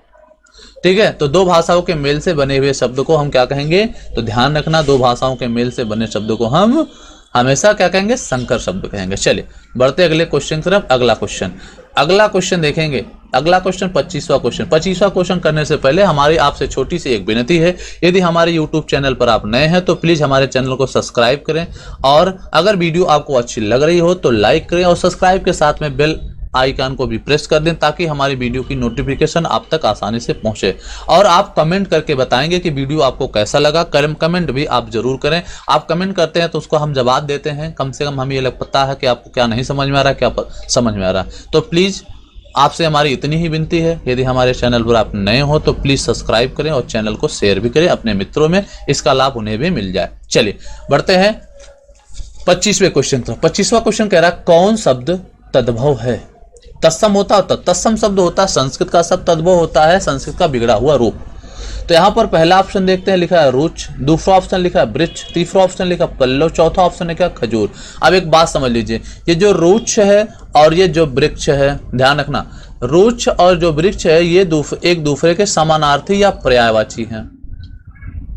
ठीक है। तो दो भाषाओं के मेल से बने हुए शब्द को हम क्या कहेंगे, तो ध्यान रखना दो भाषाओं के मेल से बने शब्द को हम हमेशा क्या कहेंगे, संकर शब्द कहेंगे। चलिए बढ़ते अगले क्वेश्चन की तरफ। अगला क्वेश्चन देखेंगे। अगला क्वेश्चन 25वां क्वेश्चन। 25वां क्वेश्चन करने से पहले हमारी आपसे छोटी सी एक विनती है, यदि हमारे YouTube चैनल पर आप नए हैं तो प्लीज हमारे चैनल को सब्सक्राइब करें, और अगर वीडियो आपको अच्छी लग रही हो तो लाइक करें, और सब्सक्राइब के साथ में बेल आइकन को भी प्रेस कर दें ताकि हमारी वीडियो की नोटिफिकेशन आप तक आसानी से पहुंचे। और आप कमेंट करके बताएंगे कि वीडियो आपको कैसा लगा। कमेंट भी आप जरूर करें। आप कमेंट करते हैं तो उसको हम जवाब देते हैं, कम से कम हमें ये पता है कि आपको क्या नहीं समझ में आ रहा, क्या समझ में आ रहा। तो प्लीज आपसे हमारी इतनी ही विनती है, यदि हमारे चैनल पर आप नए हो तो प्लीज सब्सक्राइब करें और चैनल को शेयर भी करें अपने मित्रों में, इसका लाभ उन्हें भी मिल जाए। चलिए बढ़ते हैं 25वें क्वेश्चन पर। 25वां क्वेश्चन कह रहा है कौन शब्द तद्भव है। तत्सम होता है, तत्सम शब्द होता है संस्कृत का शब्द, तद्भव होता है संस्कृत का बिगड़ा हुआ रूप। तो यहाँ पर पहला ऑप्शन देखते हैं, लिखा है रुच, दूसरा ऑप्शन लिखा है वृक्ष, तीसरा ऑप्शन लिखा है पल्लव, चौथा ऑप्शन लिखा है खजूर। अब एक बात समझ लीजिए, ये जो रुच है और ये जो वृक्ष है, ध्यान रखना, रुच और जो वृक्ष है ये एक दूसरे के समानार्थी या पर्यायवाची हैं।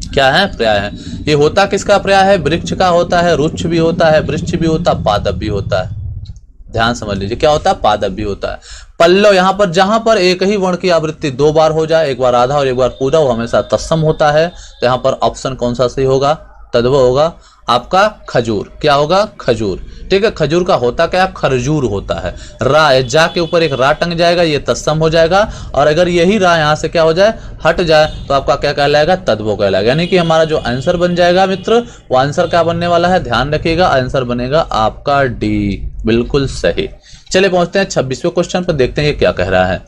क्या है? पर्याय है। ये होता किसका पर्याय है? वृक्ष का होता है, रुक्ष भी होता है, वृक्ष भी होता है, पादप भी होता है। ध्यान समझ लीजिए, क्या होता है? पादप भी होता है। पल्लव, यहाँ पर जहां पर एक ही वर्ण की आवृत्ति दो बार हो जाए, एक बार आधा और एक बार पूरा, वो हमेशा तत्सम होता है। तो यहाँ पर ऑप्शन कौन सा सही होगा? तद्भव होगा आपका खजूर। क्या होगा? खजूर। ठीक है, खजूर का होता क्या? खरजूर होता है। रा, जा के ऊपर एक रा टंग जाएगा, ये तत्सम हो जाएगा। और अगर यही रा यहाँ से क्या हो जाए? हट जाए, तो आपका क्या कहलाएगा? तद्भव कहलाएगा। यानी कि हमारा जो आंसर बन जाएगा मित्र, वो आंसर क्या बनने वाला है? ध्यान रखिएगा, आंसर बनेगा आपका डी। बिल्कुल सही। चलिए पहुंचते हैं 26वें क्वेश्चन पर, देखते हैं ये क्या कह रहा है।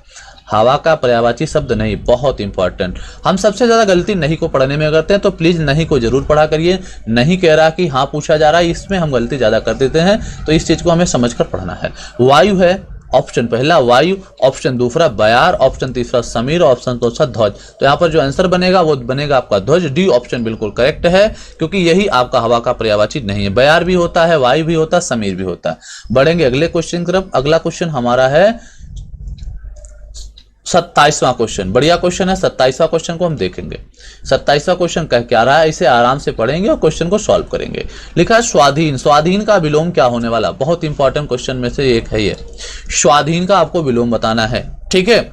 हवा का पर्यायवाची शब्द नहीं, बहुत इंपॉर्टेंट। हम सबसे ज्यादा गलती नहीं को पढ़ने में करते हैं, तो प्लीज नहीं को जरूर पढ़ा करिए। नहीं कह रहा कि हाँ पूछा जा रहा है, इसमें हम गलती ज्यादा कर देते हैं, तो इस चीज को हमें समझकर पढ़ना है। वायु है ऑप्शन पहला वायु, ऑप्शन दूसरा बयार, ऑप्शन तीसरा समीर, ऑप्शन चौथा ध्वज। तो यहाँ पर जो आंसर बनेगा वो बनेगा आपका ध्वज। डी ऑप्शन बिल्कुल करेक्ट है, क्योंकि यही आपका हवा का पर्यायवाची नहीं है। बयार भी होता है, वायु भी होता है, समीर भी होता है। बढ़ेंगे अगले क्वेश्चन की तरफ। अगला क्वेश्चन हमारा है 27वां क्वेश्चन। बढ़िया क्वेश्चन है। 27वां क्वेश्चन को हम देखेंगे। 27वां क्वेश्चन कह क्या रहा है, इसे आराम से पढ़ेंगे और क्वेश्चन को सॉल्व करेंगे। लिखा है स्वाधीन। स्वाधीन का विलोम क्या होने वाला? बहुत इंपॉर्टेंट क्वेश्चन में से एक है ये। स्वाधीन का आपको विलोम बताना है। ठीक है,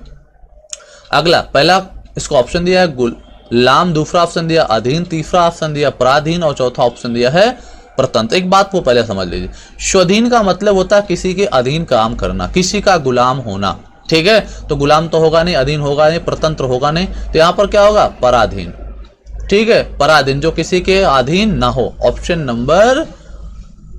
अगला पहला इसको ऑप्शन दिया है गुलाम, दूसरा ऑप्शन दिया अधीन, तीसरा ऑप्शन दिया पराधीन और चौथा ऑप्शन दिया है परतंत्र। एक बात को पहले समझ लीजिए, स्वाधीन का मतलब होता है किसी के अधीन काम करना, किसी का गुलाम होना। ठीक है, तो गुलाम तो होगा नहीं, अधीन होगा नहीं, परतंत्र होगा नहीं, तो यहां पर क्या होगा? पराधीन। ठीक है, पराधीन, जो किसी के अधीन ना हो। ऑप्शन नंबर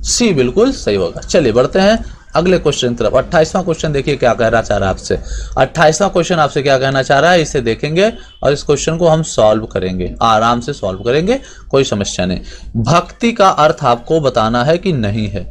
सी बिल्कुल सही होगा। चलिए बढ़ते हैं अगले क्वेश्चन की तरफ। 28वां क्वेश्चन देखिए क्या कहना चाह रहा है आपसे। 28वां क्वेश्चन आपसे क्या कहना चाह रहा है, इसे देखेंगे और इस क्वेश्चन को हम सॉल्व करेंगे, आराम से सॉल्व करेंगे, कोई समस्या नहीं। भक्ति का अर्थ आपको बताना है कि नहीं है।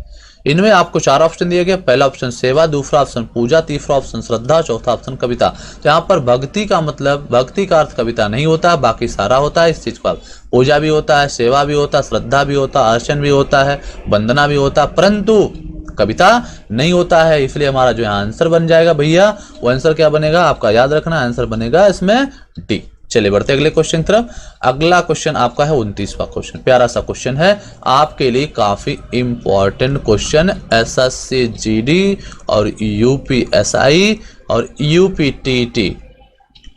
इनमें आपको चार ऑप्शन दिए गए। पहला ऑप्शन सेवा, दूसरा ऑप्शन पूजा, तीसरा ऑप्शन श्रद्धा, चौथा ऑप्शन कविता। तो यहाँ पर भक्ति का मतलब, भक्ति का अर्थ कविता नहीं होता, बाकी सारा होता है। इस चीज का पूजा भी होता है, सेवा भी होता है, श्रद्धा भी होता है, अर्चन भी होता है, वंदना भी होता है, परंतु कविता नहीं होता है। इसलिए हमारा जो यहाँ आंसर बन जाएगा भैया, वो आंसर क्या बनेगा आपका? याद रखना, आंसर बनेगा इसमें डी। चलिए बढ़ते अगले क्वेश्चन की तरफ। अगला क्वेश्चन आपका है 29वां क्वेश्चन। प्यारा सा क्वेश्चन है, आपके लिए काफी इंपॉर्टेंट क्वेश्चन। एसएससी जीडी और यूपीएसआई और यूपीटीटी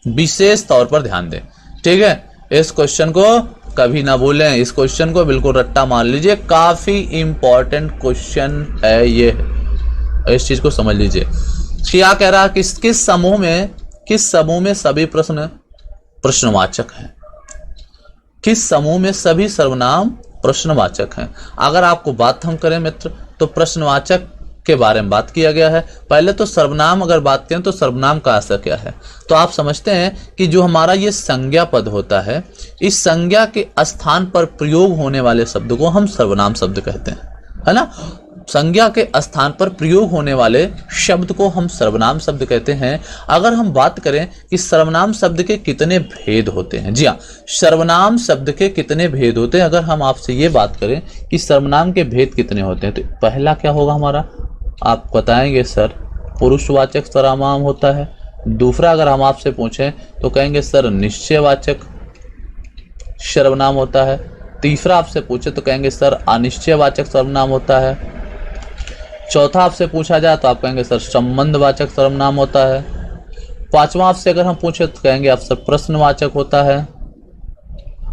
विशेष तौर पर ध्यान दें। ठीक है, इस क्वेश्चन को कभी ना भूलें, इस क्वेश्चन को बिल्कुल रट्टा मान लीजिए, काफी इंपॉर्टेंट क्वेश्चन है ये। इस चीज को समझ लीजिए। क्या कह रहा है, किस समूह में सभी प्रश्नवाचक हैं? किस समूह में सभी सर्वनाम प्रश्नवाचक हैं? अगर आपको बात हम करें मित्र, तो प्रश्नवाचक के बारे में बात किया गया है। पहले तो सर्वनाम अगर बात करें तो सर्वनाम का असर क्या है, तो आप समझते हैं कि जो हमारा ये संज्ञा पद होता है, इस संज्ञा के स्थान पर प्रयोग होने वाले शब्द को हम सर्वनाम शब्द कहते हैं, है ना। संज्ञा के स्थान पर प्रयोग होने वाले शब्द को हम सर्वनाम शब्द कहते हैं। अगर हम बात करें कि सर्वनाम शब्द के कितने भेद होते हैं, जी हाँ, सर्वनाम शब्द के कितने भेद होते हैं, अगर हम आपसे ये बात करें कि सर्वनाम के भेद कितने होते हैं, तो पहला क्या होगा हमारा, आप बताएंगे सर पुरुषवाचक सर्वनाम होता है। दूसरा अगर हम आपसे पूछें तो कहेंगे सर निश्चयवाचक सर्वनाम होता है। तीसरा आपसे पूछे तो कहेंगे सर अनिश्चयवाचक सर्वनाम होता है। चौथा आपसे पूछा जाए तो आप कहेंगे सर संबंधवाचक सर्वनाम होता है। पांचवा आपसे अगर हम पूछे तो कहेंगे आप सर प्रश्नवाचक होता है।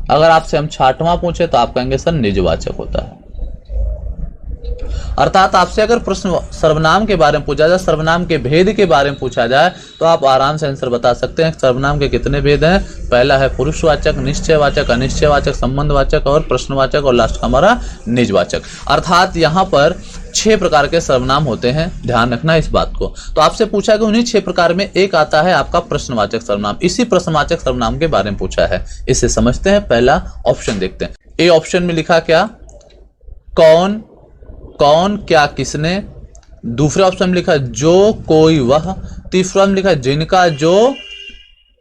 अगर आपसे हम छठवां पूछे तो आप कहेंगे सर निजवाचक होता है। अर्थात आपसे अगर प्रश्न सर्वनाम के बारे में पूछा जाए, सर्वनाम के भेद के बारे में पूछा जाए, तो आप आराम से आंसर बता सकते हैं सर्वनाम के कितने भेद हैं। पहला है पुरुषवाचक, निश्चयवाचक, अनिश्चयवाचक, संबंधवाचक और प्रश्नवाचक, और लास्ट का हमारा निजवाचक। अर्थात यहाँ पर 6 प्रकार के सर्वनाम होते हैं, ध्यान रखना इस बात को। तो आपसे पूछा कि उन्हीं 6 प्रकार में एक आता है आपका प्रश्नवाचक सर्वनाम। इसी प्रश्नवाचक सर्वनाम के बारे में पूछा है, इसे समझते हैं। पहला ऑप्शन देखते हैं। ए ऑप्शन में लिखा क्या, कौन, कौन, क्या, किसने, दूसरे ऑप्शन में लिखा है जो कोई वह, तीसरा में लिखा है जिनका जो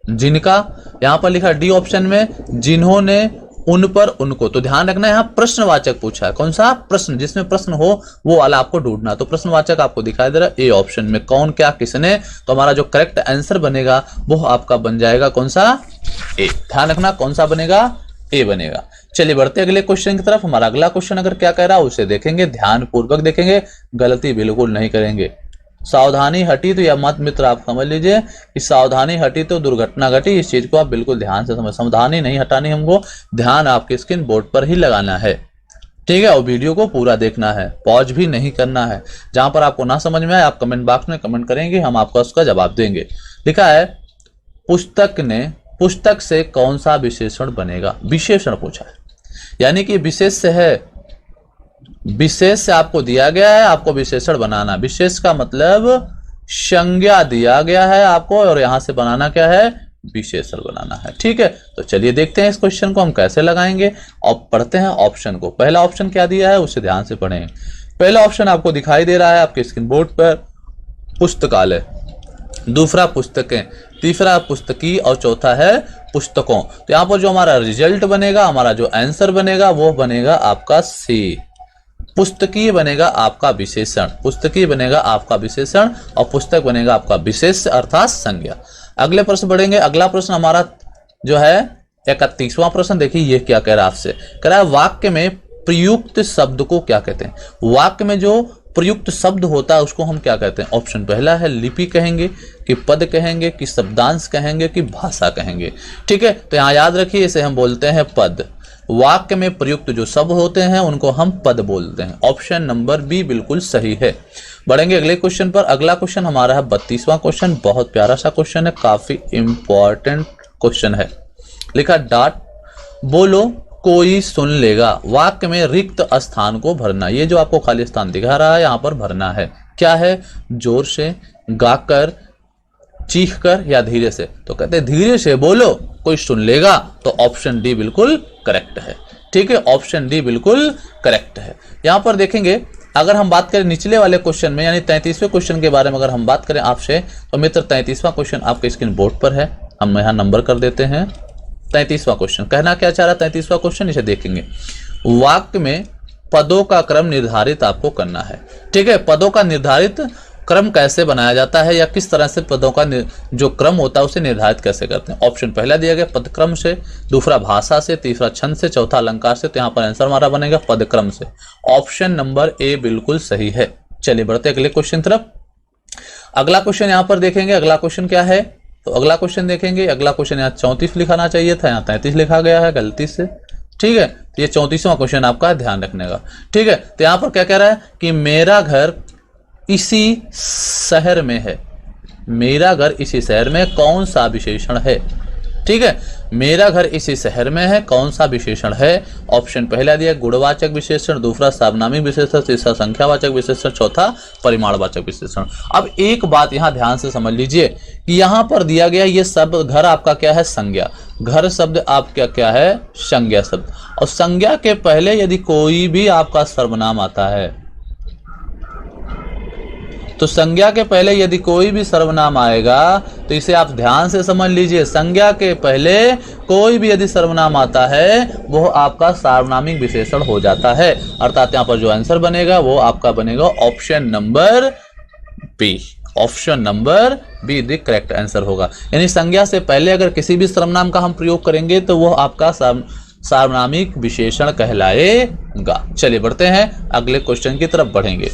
जिनका, यहां पर लिखा डी ऑप्शन में जिन्होंने उन पर उनको। तो ध्यान रखना यहाँ प्रश्नवाचक पूछा है, कौन सा प्रश्न, जिसमें प्रश्न हो वो वाला आपको ढूंढना। तो प्रश्नवाचक आपको दिखाई दे रहा है ए ऑप्शन में, कौन क्या किसने। तो हमारा जो करेक्ट आंसर बनेगा वो आपका बन जाएगा कौन सा, ए। ध्यान रखना कौन सा बनेगा, ए बनेगा। चलिए बढ़ते अगले क्वेश्चन की तरफ। हमारा अगला क्वेश्चन अगर क्या कह रहा है उसे देखेंगे, ध्यान पूर्वक देखेंगे, गलती बिल्कुल नहीं करेंगे। सावधानी हटी तो यह मत मित्र आप समझ लीजिए कि सावधानी हटी तो दुर्घटना घटी। इस चीज को आप बिल्कुल ध्यान से समझ, सावधानी नहीं हटानी, हमको ध्यान आपके स्क्रीन बोर्ड पर ही लगाना है, ठीक है। और वीडियो को पूरा देखना है, पॉज भी नहीं करना है। जहां पर आपको ना समझ में आए आप कमेंट बॉक्स में कमेंट करेंगे, हम आपको उसका जवाब देंगे। लिखा है पुस्तक से कौन सा विशेषण बनेगा। विशेषण पूछा है, यानी कि विशेष से है, विशेष से आपको दिया गया है, आपको विशेषण बनाना। विशेष का मतलब संज्ञा दिया गया है आपको, और यहां से बनाना क्या है, विशेषण बनाना है, ठीक है। तो चलिए देखते हैं इस क्वेश्चन को हम कैसे लगाएंगे और पढ़ते हैं ऑप्शन को। पहला ऑप्शन क्या दिया है उसे ध्यान से पढ़ें। पहला ऑप्शन आपको दिखाई दे रहा है आपके स्क्रीन बोर्ड पर, पुस्तकालय, दूसरा पुस्तकें, तीसरा पुस्तकी और चौथा है पुस्तकों। तो यहाँ पर जो हमारा रिजल्ट बनेगा, हमारा जो आंसर बनेगा वो बनेगा आपका सी, पुस्तकीय बनेगा आपका विशेषण, पुस्तकीय बनेगा आपका विशेषण और पुस्तक बनेगा आपका विशेष अर्थात संज्ञा। अगले प्रश्न बढ़ेंगे। अगला प्रश्न हमारा जो है 31वां प्रश्न, देखिए ये क्या कह रहा है आपसे, कह रहा है वाक्य में प्रयुक्त शब्द को क्या कहते हैं। वाक्य में जो प्रयुक्त शब्द होता है उसको हम क्या कहते हैं। ऑप्शन पहला है लिपि कहेंगे, कि पद कहेंगे, कि शब्दांश कहेंगे, कि भाषा कहेंगे, ठीक है। तो यहाँ याद रखिए इसे हम बोलते हैं पद। वाक्य में प्रयुक्त जो शब्द होते हैं उनको हम पद बोलते हैं। ऑप्शन नंबर बी बिल्कुल सही है। बढ़ेंगे अगले क्वेश्चन पर। अगला क्वेश्चन हमारा है 32वां क्वेश्चन, बहुत प्यारा सा क्वेश्चन है, काफी इंपॉर्टेंट क्वेश्चन है। लिखा डाट बोलो कोई सुन लेगा, वाक्य में रिक्त स्थान को भरना। ये जो आपको खाली स्थान दिखा रहा है यहाँ पर भरना है। क्या है, जोर से, गाकर, चीख कर या धीरे से। तो कहते हैं धीरे से बोलो कोई सुन लेगा, तो ऑप्शन डी बिल्कुल करेक्ट है, ठीक है। ऑप्शन डी बिल्कुल करेक्ट है। यहां पर देखेंगे अगर हम बात करें निचले वाले क्वेश्चन में, यानी 33वें क्वेश्चन के बारे में अगर हम बात करें आपसे, तो मित्र 33वां क्वेश्चन आपके स्क्रीन बोर्ड पर है, हम यहां नंबर कर देते हैं। 33वां क्वेश्चन कहना क्या चाह रहा है, 33वां क्वेश्चन इसे देखेंगे। वाक्य में पदों का क्रम निर्धारित आपको करना है, ठीक है। पदों का निर्धारित क्रम कैसे बनाया जाता है या किस तरह से पदों का जो क्रम होता है उसे निर्धारित कैसे करते हैं। ऑप्शन पहला दिया गया पद क्रम से, दूसरा भाषा से, तीसरा छंद से, चौथा अलंकार से। तो यहाँ पर आंसर हमारा बनेगा पद क्रम से। ऑप्शन नंबर ए बिल्कुल सही है। चलिए बढ़ते अगले क्वेश्चन तरफ। अगला क्वेश्चन यहाँ पर देखेंगे। अगला क्वेश्चन क्या है, तो अगला क्वेश्चन देखेंगे। अगला क्वेश्चन यहाँ 34 लिखाना चाहिए था, यहाँ 33 लिखा गया है गलती से, ठीक है। तो ये 34वां क्वेश्चन आपका ध्यान रखने का, ठीक है। तो यहाँ पर क्या कह रहा है कि मेरा घर इसी शहर में है, मेरा घर इसी शहर में कौन सा विशेषण है, ठीक है। मेरा घर इसी शहर में है, कौन सा विशेषण है। ऑप्शन पहला दिया गुणवाचक विशेषण, दूसरा सार्वनामिक विशेषण, तीसरा संख्यावाचक विशेषण, चौथा परिमाणवाचक विशेषण। अब एक बात यहां ध्यान से समझ लीजिए कि यहां पर दिया गया ये शब्द घर आपका क्या है, संज्ञा। घर शब्द आपका क्या है, संज्ञा शब्द। और संज्ञा के पहले यदि कोई भी आपका सर्वनाम आता है, तो संज्ञा के पहले यदि कोई भी सर्वनाम आएगा तो इसे आप ध्यान से समझ लीजिए। संज्ञा के पहले कोई भी यदि सर्वनाम आता है वो आपका सार्वनामिक विशेषण हो जाता है। अर्थात यहाँ पर जो आंसर बनेगा वो आपका बनेगा option number B. Option number B the correct answer होगा। यानी संज्ञा से पहले अगर किसी भी सर्वनाम का हम प्रयोग करेंगे तो वो आपका सार्वनामिक विशेषण कहलाएगा। चलिए बढ़ते हैं अगले क्वेश्चन की तरफ बढ़ेंगे।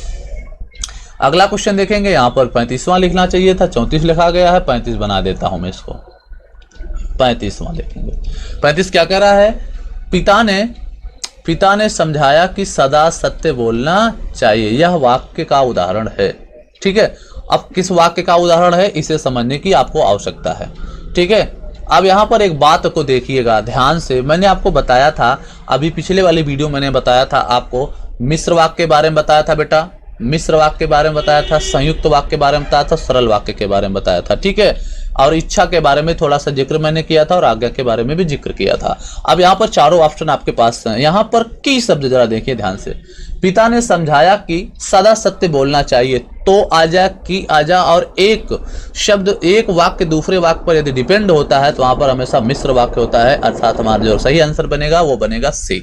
अगला क्वेश्चन देखेंगे। यहाँ पर 35वां लिखना चाहिए था, 34 लिखा गया है, 35 बना देता हूं मैं इसको। 35वां देखेंगे। 35 क्या कह रहा है, पिता ने समझाया कि सदा सत्य बोलना चाहिए। यह वाक्य का उदाहरण है, ठीक है। अब किस वाक्य का उदाहरण है इसे समझने की आपको आवश्यकता है, ठीक है। अब यहाँ पर एक बात को देखिएगा ध्यान से। मैंने आपको बताया था, अभी पिछले वाली वीडियो मैंने बताया था आपको, मिश्र वाक्य के बारे में बताया था बेटा, मिश्र वाक्य के बारे में बताया था, संयुक्त वाक्य के बारे में बताया था, सरल वाक्य के बारे में बताया था, ठीक है। और इच्छा के बारे में थोड़ा सा जिक्र मैंने किया था और आज्ञा के बारे में भी जिक्र किया था। अब यहाँ पर चारों ऑप्शन आपके पास हैं। यहाँ पर की शब्द जरा देखिए ध्यान से। पिता ने समझाया कि सदा सत्य बोलना चाहिए, तो आजा, की आजा और एक शब्द एक वाक्य दूसरे वाक्य पर यदि डिपेंड होता है तो वहां पर हमेशा मिश्र वाक्य होता है, अर्थात हमारा जो सही आंसर बनेगा वो बनेगा सी।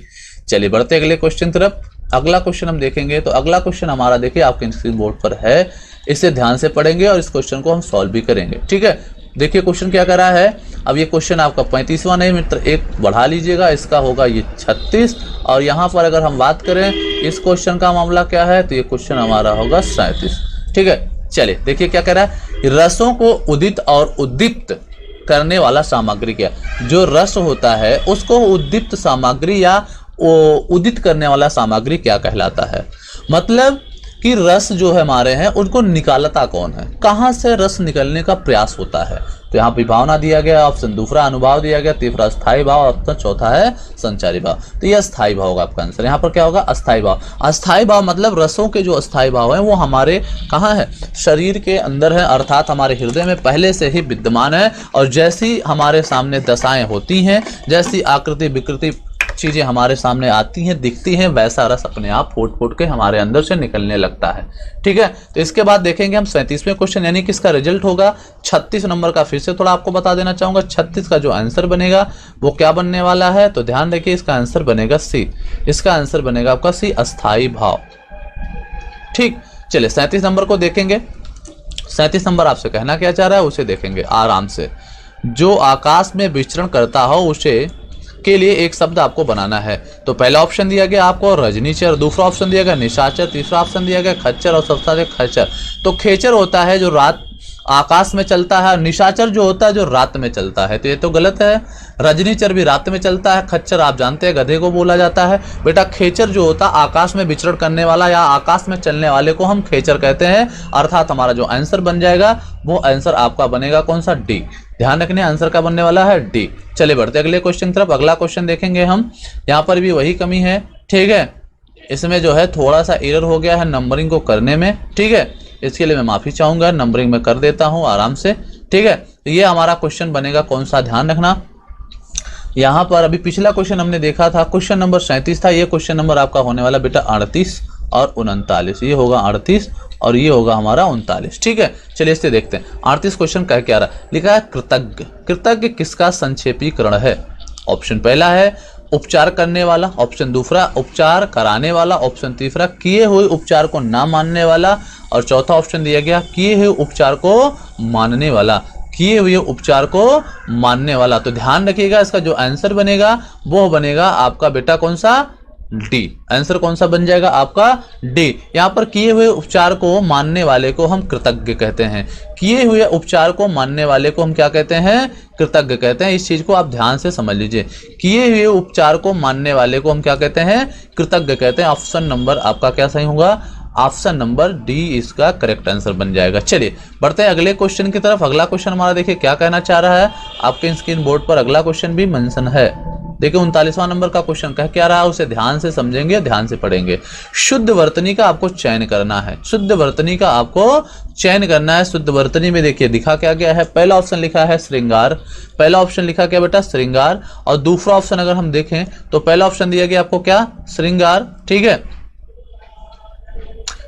चलिए बढ़ते अगले क्वेश्चन तरफ। अगला क्वेश्चन हम देखेंगे तो अगला क्वेश्चन हमारा देखिए आपके स्क्रीन बोर्ड पर है, इसे ध्यान से पढ़ेंगे और इस क्वेश्चन को हम सॉल्व भी करेंगे। ठीक है, देखिए क्वेश्चन क्या कर रहा है। अब ये क्वेश्चन आपका 35वां नहीं मित्र, एक बढ़ा लीजिएगा, इसका होगा ये 36। और यहाँ पर अगर हम बात करें इस क्वेश्चन का मामला क्या है तो ये क्वेश्चन हमारा होगा 37। ठीक है, चलिए देखिए क्या कह रहा है। रसों को उदित और उद्दीप्त करने वाला सामग्री क्या, जो रस होता है उसको उद्दीप्त सामग्री या उदित करने वाला सामग्री क्या कहलाता है। मतलब कि रस जो है हमारे हैं उनको निकालता कौन है, कहां से रस निकलने का प्रयास होता है। तो यहाँ विभावना दिया गया, ऑप्शन दूसरा अनुभव दिया गया, तीसरा अस्थायी भाव, ऑप्शन चौथा है संचारी भाव। तो ये अस्थायी भाव होगा आपका आंसर। यहाँ पर क्या होगा, अस्थायी भाव। अस्थायी भाव मतलब रसों के जो अस्थायी भाव है वो हमारे कहाँ है, शरीर के अंदर है, अर्थात हमारे हृदय में पहले से ही विद्यमान है। और जैसी हमारे सामने दशाएं होती हैं, जैसी आकृति विकृति चीजें हमारे सामने आती हैं दिखती हैं, वैसा रस अपने आप फूट फूट के हमारे अंदर से निकलने लगता है। ठीक है, तो इसके बाद देखेंगे हम 37वें क्वेश्चन, यानी कि इसका रिजल्ट होगा 36 नंबर का। फिर से थोड़ा आपको बता देना चाहूंगा, 36 का जो आंसर बनेगा वो क्या बनने वाला है, तो ध्यान रखिए इसका आंसर बनेगा सी। इसका आंसर बनेगा आपका सी, अस्थायी भाव। ठीक, चलिए 37 नंबर को देखेंगे। 37 नंबर आपसे कहना क्या चाह रहा है उसे देखेंगे आराम से। जो आकाश में विचरण करता हो उसे के लिए एक शब्द आपको बनाना है। तो पहला ऑप्शन दिया गया आपको रजनीचर, दूसरा ऑप्शन दिया गया निशाचर, तीसरा ऑप्शन दिया गया खच्चर और सबसे आगे खच्चर। तो खेचर होता है जो रात आकाश में चलता है, निशाचर जो होता है जो रात में चलता है, तो ये तो गलत है। रजनीचर भी रात में चलता है, खच्चर आप जानते हैं गधे को बोला जाता है। बेटा खेचर जो होता है आकाश में विचरण करने वाला या आकाश में चलने वाले को हम खेचर कहते हैं। अर्थात हमारा जो आंसर बन जाएगा वो आंसर आपका बनेगा कौन सा, डी। ध्यान रखने आंसर का बनने वाला है डी। चलिए बढ़ते अगले क्वेश्चन तरफ। अगला क्वेश्चन देखेंगे हम, यहाँ पर भी वही कमी है। ठीक है, इसमें जो है थोड़ा सा एरर हो गया है नंबरिंग को करने में। ठीक है, इसके लिए मैं माफी चाहूंगा, नंबरिंग में कर देता हूं आराम से। ठीक है, तो ये हमारा क्वेश्चन बनेगा कौन सा, ध्यान रखना। यहाँ पर अभी पिछला क्वेश्चन हमने देखा था, क्वेश्चन नंबर 37 था, ये क्वेश्चन नंबर आपका होने वाला बेटा 38 और 39। ये होगा 38 और ये होगा हमारा 39। ठीक है, चलिए इससे देखते हैं 38 क्वेश्चन कह क्या रहा है। लिखा है कृतज्ञ। कृतज्ञ किसका संक्षेपीकरण है। ऑप्शन पहला है उपचार करने वाला, ऑप्शन दूसरा उपचार कराने वाला, ऑप्शन तीसरा किए हुए उपचार को ना मानने वाला, और चौथा ऑप्शन दिया गया किए हुए उपचार को मानने वाला। किए हुए उपचार को मानने वाला। तो ध्यान रखिएगा इसका जो आंसर बनेगा वो बनेगा आपका बेटा कौन सा, डी। आंसर कौन सा बन जाएगा आपका, डी। यहाँ पर किए हुए उपचार को मानने वाले को हम कृतज्ञ कहते हैं। किए हुए उपचार को मानने वाले को हम क्या कहते हैं, कृतज्ञ कहते हैं। इस चीज को आप ध्यान से समझ लीजिए, किए हुए उपचार को मानने वाले को हम क्या कहते हैं, कृतज्ञ कहते हैं। ऑप्शन नंबर आपका क्या सही होगा, ऑप्शन नंबर डी इसका करेक्ट आंसर बन जाएगा। चलिए बढ़ते हैं अगले क्वेश्चन की तरफ। अगला क्वेश्चन हमारा देखिए क्या कहना चाह रहा है। आपके स्क्रीन बोर्ड पर अगला क्वेश्चन भी मेंशन है। देखिए 39वां नंबर का क्वेश्चन कह क्या रहा है, उसे ध्यान से समझेंगे, ध्यान से पढ़ेंगे। शुद्ध वर्तनी का आपको चयन करना है। शुद्ध वर्तनी का आपको चयन करना है। शुद्ध वर्तनी में देखिए दिखा क्या गया है, पहला ऑप्शन लिखा है श्रृंगार। पहला ऑप्शन लिखा क्या बेटा, श्रृंगार। और दूसरा ऑप्शन अगर हम देखें तो पहला ऑप्शन दिया गया आपको क्या, श्रृंगार। ठीक है,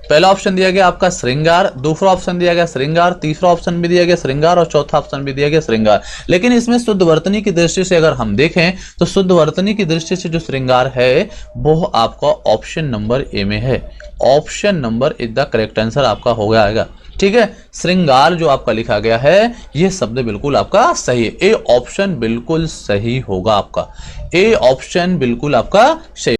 पहला ऑप्शन दिया गया आपका श्रृंगार, दूसरा ऑप्शन दिया गया श्रृंगार, तीसरा ऑप्शन भी दिया गया श्रृंगार और चौथा ऑप्शन भी दिया गया श्रृंगार। लेकिन इसमें शुद्ध वर्तनी की दृष्टि से अगर हम देखें तो शुद्ध वर्तनी की दृष्टि से जो श्रृंगार है वो आपका ऑप्शन नंबर ए में है। Option number is the correct answer आपका हो गया। ठीक है, श्रृंगार जो आपका लिखा गया है ये शब्द बिल्कुल आपका सही है। ए ऑप्शन बिल्कुल सही होगा आपका, ए ऑप्शन बिल्कुल आपका सही।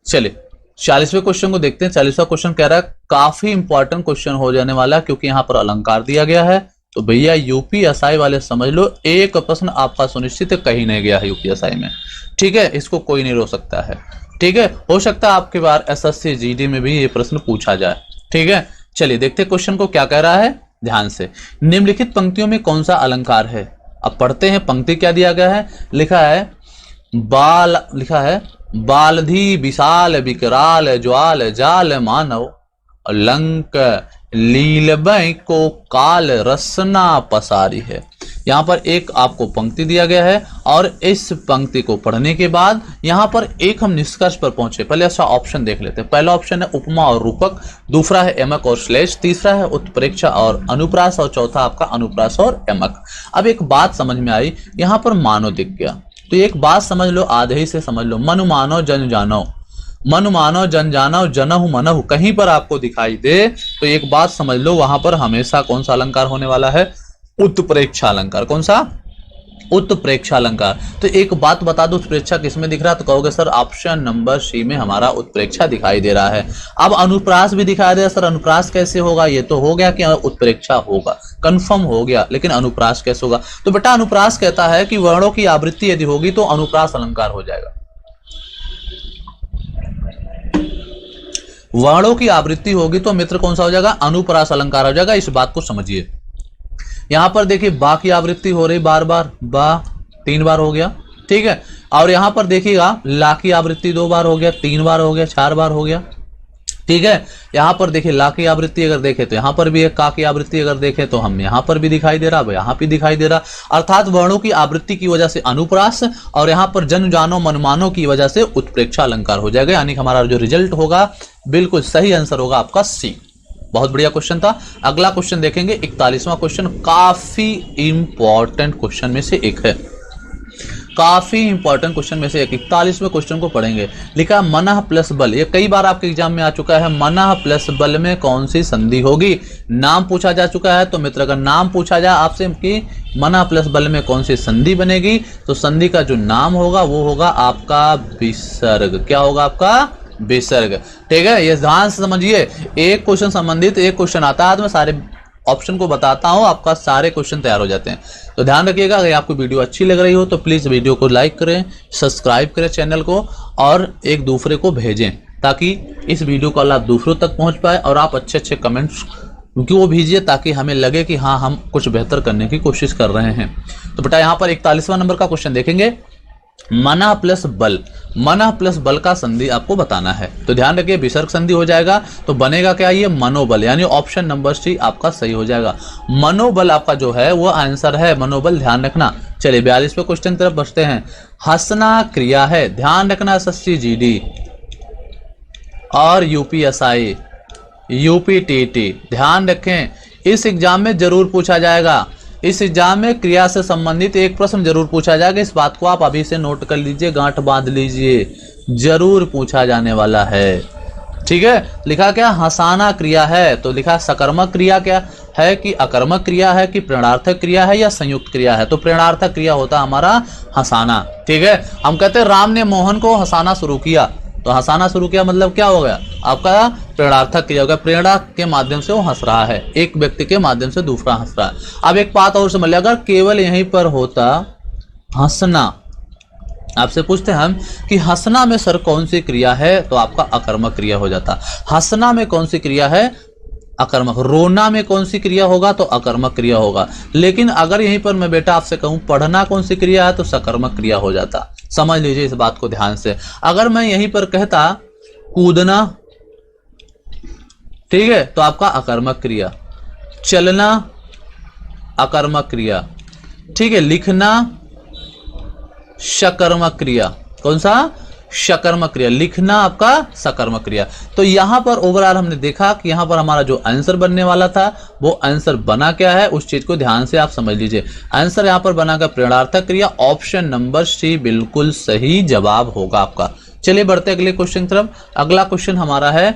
चलिए 40वें क्वेश्चन को देखते हैं। 40वां क्वेश्चन कह रहा है, काफी इंपॉर्टेंट क्वेश्चन हो जाने वाला क्योंकि यहाँ पर अलंकार दिया गया है। तो भैया यूपीएसआई वाले समझ लो, एक प्रश्न आपका सुनिश्चित कहीं नहीं गया है यूपीएसआई में। ठीक है, इसको कोई नहीं रोक सकता है। ठीक है, हो सकता है आपके बार एसएससी जीडी में भी ये प्रश्न पूछा जाए। ठीक है, चलिए देखते हैं क्वेश्चन को क्या कह रहा है ध्यान से। निम्नलिखित पंक्तियों में कौन सा अलंकार है। अब पढ़ते हैं पंक्ति क्या दिया गया है। लिखा है बालधि विशाल विकराल ज्वाल जाल मानव लंक लीलबय को काल रसना पसारी है। यहाँ पर एक आपको पंक्ति दिया गया है और इस पंक्ति को पढ़ने के बाद यहाँ पर एक हम निष्कर्ष पर पहुंचे। पहले अच्छा ऑप्शन देख लेते हैं। पहला ऑप्शन है उपमा और रूपक, दूसरा है यमक और श्लेष, तीसरा है उत्प्रेक्षा और अनुप्रास और चौथा आपका अनुप्रास और यमक। अब एक बात समझ में आई, यहाँ पर मानो दिख गया तो एक बात समझ लो, आधे ही से समझ लो। मनु मानो जन जानो, मन मानो जन जानो, जनहु मनहु कहीं पर आपको दिखाई दे तो एक बात समझ लो, वहां पर हमेशा कौन सा अलंकार होने वाला है? उत्प्रेक्षा अलंकार। कौन सा? उत्प्रेक्षा अलंकार। तो एक बात बता दो, उत्प्रेक्षा किसमें दिख रहा है? तो कहोगे सर ऑप्शन नंबर सी में हमारा उत्प्रेक्षा दिखाई दे रहा है। अब अनुप्रास भी दिखाई दे रहा है, सर अनुप्रास कैसे होगा? ये तो हो गया कि उत्प्रेक्षा होगा, कंफर्म हो गया, लेकिन अनुप्रास कैसे होगा? तो बेटा अनुप्रास कहता है कि वर्णों की आवृत्ति यदि होगी तो अनुप्रास अलंकार हो जाएगा। वर्णों की आवृत्ति होगी तो मित्र कौन सा हो जाएगा? अनुप्रास अलंकार हो जाएगा। इस बात को समझिए। यहां पर देखिए बा की आवृत्ति हो रही बार बार, बा 3 बार हो गया, ठीक है। और यहां पर देखिएगा ला की आवृत्ति 2 बार हो गया, 3 बार हो गया, 4 बार हो गया, ठीक है। यहां पर देखिए ला की आवृत्ति अगर देखें तो यहां पर भी एक, का की आवृत्ति अगर देखें तो हम यहां पर भी दिखाई दे रहा, यहां भी दिखाई दे रहा। अर्थात वर्णों की आवृत्ति की वजह से अनुप्रास और यहां पर जन जानो मनमानो की वजह से उत्प्रेक्षा अलंकार हो जाएगा। यानी कि हमारा जो रिजल्ट होगा बिल्कुल सही आंसर होगा आपका सी। बहुत बढ़िया क्वेश्चन था। अगला क्वेश्चन देखेंगे, 41वां क्वेश्चन, काफी इंपॉर्टेंट क्वेश्चन में से एक है, काफी इंपॉर्टेंट क्वेश्चन में से एक। 41वें क्वेश्चन को पढ़ेंगे। लिखा मनः प्लस बल, ये कई बार आपके एग्जाम में आ चुका है। मनः प्लस बल में कौन सी संधि होगी? नाम पूछा जा चुका है। तो मित्र अगर नाम पूछा जाए आपसे कि मनः प्लस बल में कौन सी संधि बनेगी, तो संधि का जो नाम होगा वो होगा आपका विसर्ग। क्या होगा? आपका विसर्ग, ठीक है। ये ध्यान से समझिए, एक क्वेश्चन संबंधित एक क्वेश्चन आता है तो मैं सारे ऑप्शन को बताता हूं, आपका सारे क्वेश्चन तैयार हो जाते हैं। तो ध्यान रखिएगा, अगर आपको वीडियो अच्छी लग रही हो तो प्लीज वीडियो को लाइक करें, सब्सक्राइब करें चैनल को और एक दूसरे को भेजें ताकि इस वीडियो का लाभ दूसरों तक पहुंच पाए और आप अच्छे अच्छे कमेंट्स वो भेजिए ताकि हमें लगे कि हाँ हम कुछ बेहतर करने की कोशिश कर रहे हैं। तो बेटा यहाँ पर 41वां नंबर का क्वेश्चन देखेंगे, मनः प्लस बल, मनः प्लस बल का संधि आपको बताना है। तो ध्यान रखिए विसर्ग संधि हो जाएगा तो बनेगा क्या? ये मनोबल, यानी ऑप्शन नंबर सी आपका सही हो जाएगा। मनोबल आपका जो है वो आंसर है, मनोबल, ध्यान रखना। चलिए 42वें क्वेश्चन तरफ बढ़ते हैं। हंसना क्रिया है, ध्यान रखना। एसएससी जीडी और यूपीएसआई, यूपीटीटी, ध्यान रखें, इस एग्जाम में जरूर पूछा जाएगा। इस एग्जाम में क्रिया से संबंधित एक प्रश्न जरूर पूछा जाएगा। इस बात को आप अभी से नोट कर लीजिए, गांठ बांध लीजिए, जरूर पूछा जाने वाला है, ठीक है। लिखा क्या? हंसाना क्रिया है, तो लिखा सकर्मक क्रिया क्या है कि अकर्मक क्रिया है कि प्रेरणार्थक क्रिया है या संयुक्त क्रिया है? तो प्रेरणार्थक क्रिया होता हमारा हंसाना, ठीक है। हम कहते हैं राम ने मोहन को हंसाना शुरू किया, तो हंसाना शुरू किया मतलब क्या हो गया? आपका प्रेरणार्थक क्रिया हो गया। प्रेरणा के माध्यम से वो हंस रहा है, एक व्यक्ति के माध्यम से दूसरा हंस रहा है। अब एक बात और समझ लिया, अगर केवल यहीं पर होता हंसना, आपसे पूछते हैं हम कि हंसना में सर कौन सी क्रिया है, तो आपका अकर्मक क्रिया हो जाता। हंसना में कौन सी क्रिया है? अकर्मक। रोना में कौन सी क्रिया होगा? तो अकर्मक क्रिया होगा। लेकिन अगर यहीं पर मैं बेटा आपसे कहूं पढ़ना कौन सी क्रिया है, तो सकर्मक क्रिया हो जाता। समझ लीजिए इस बात को ध्यान से। अगर मैं यहीं पर कहता कूदना, ठीक है, तो आपका अकर्मक क्रिया। चलना अकर्मक क्रिया, ठीक है। लिखना सकर्मक क्रिया। कौन सा? सकर्मक क्रिया। लिखना आपका सकर्मक क्रिया। तो यहां पर ओवरऑल हमने देखा कि यहां पर हमारा जो आंसर बनने वाला था वो आंसर बना क्या है, उस चीज को ध्यान से आप समझ लीजिए। आंसर यहां पर बना का प्रेरणार्थक क्रिया, ऑप्शन नंबर सी बिल्कुल सही जवाब होगा आपका। चलिए बढ़ते अगले क्वेश्चन की तरफ। अगला क्वेश्चन हमारा है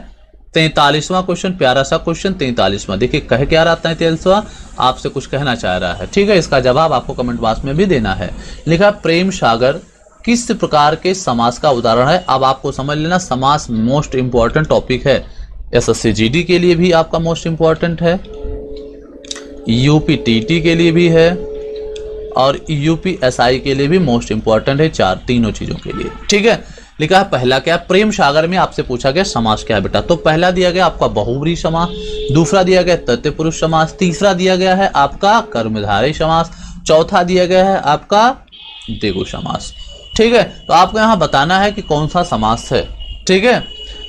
43वां क्वेश्चन, प्यारा सा क्वेश्चन 43वां। देखिए कह क्या रहा है 43वां, आपसे कुछ कहना चाह रहा है, ठीक है। इसका जवाब आपको कमेंट बॉक्स में भी देना है। लिखा प्रेम सागर किस प्रकार के समास का उदाहरण है? अब आपको समझ लेना, समास मोस्ट इंपॉर्टेंट टॉपिक है। एसएससी जीडी के लिए भी आपका मोस्ट इंपॉर्टेंट है, यूपीटीटी के लिए भी है और यूपीएसआई के लिए भी मोस्ट इंपॉर्टेंट है, तीनों चीजों के लिए, ठीक है। लिखा है पहला क्या? प्रेम सागर में आपसे पूछा गया समास क्या है बेटा? तो पहला दिया गया आपका बहुव्रीहि समास, दूसरा दिया गया तत्पुरुष समास, तीसरा दिया गया है आपका कर्मधारय समास, चौथा दिया गया है आपका द्विगु समास, ठीक है। तो आपको यहां बताना है कि कौन सा समास है, ठीक है।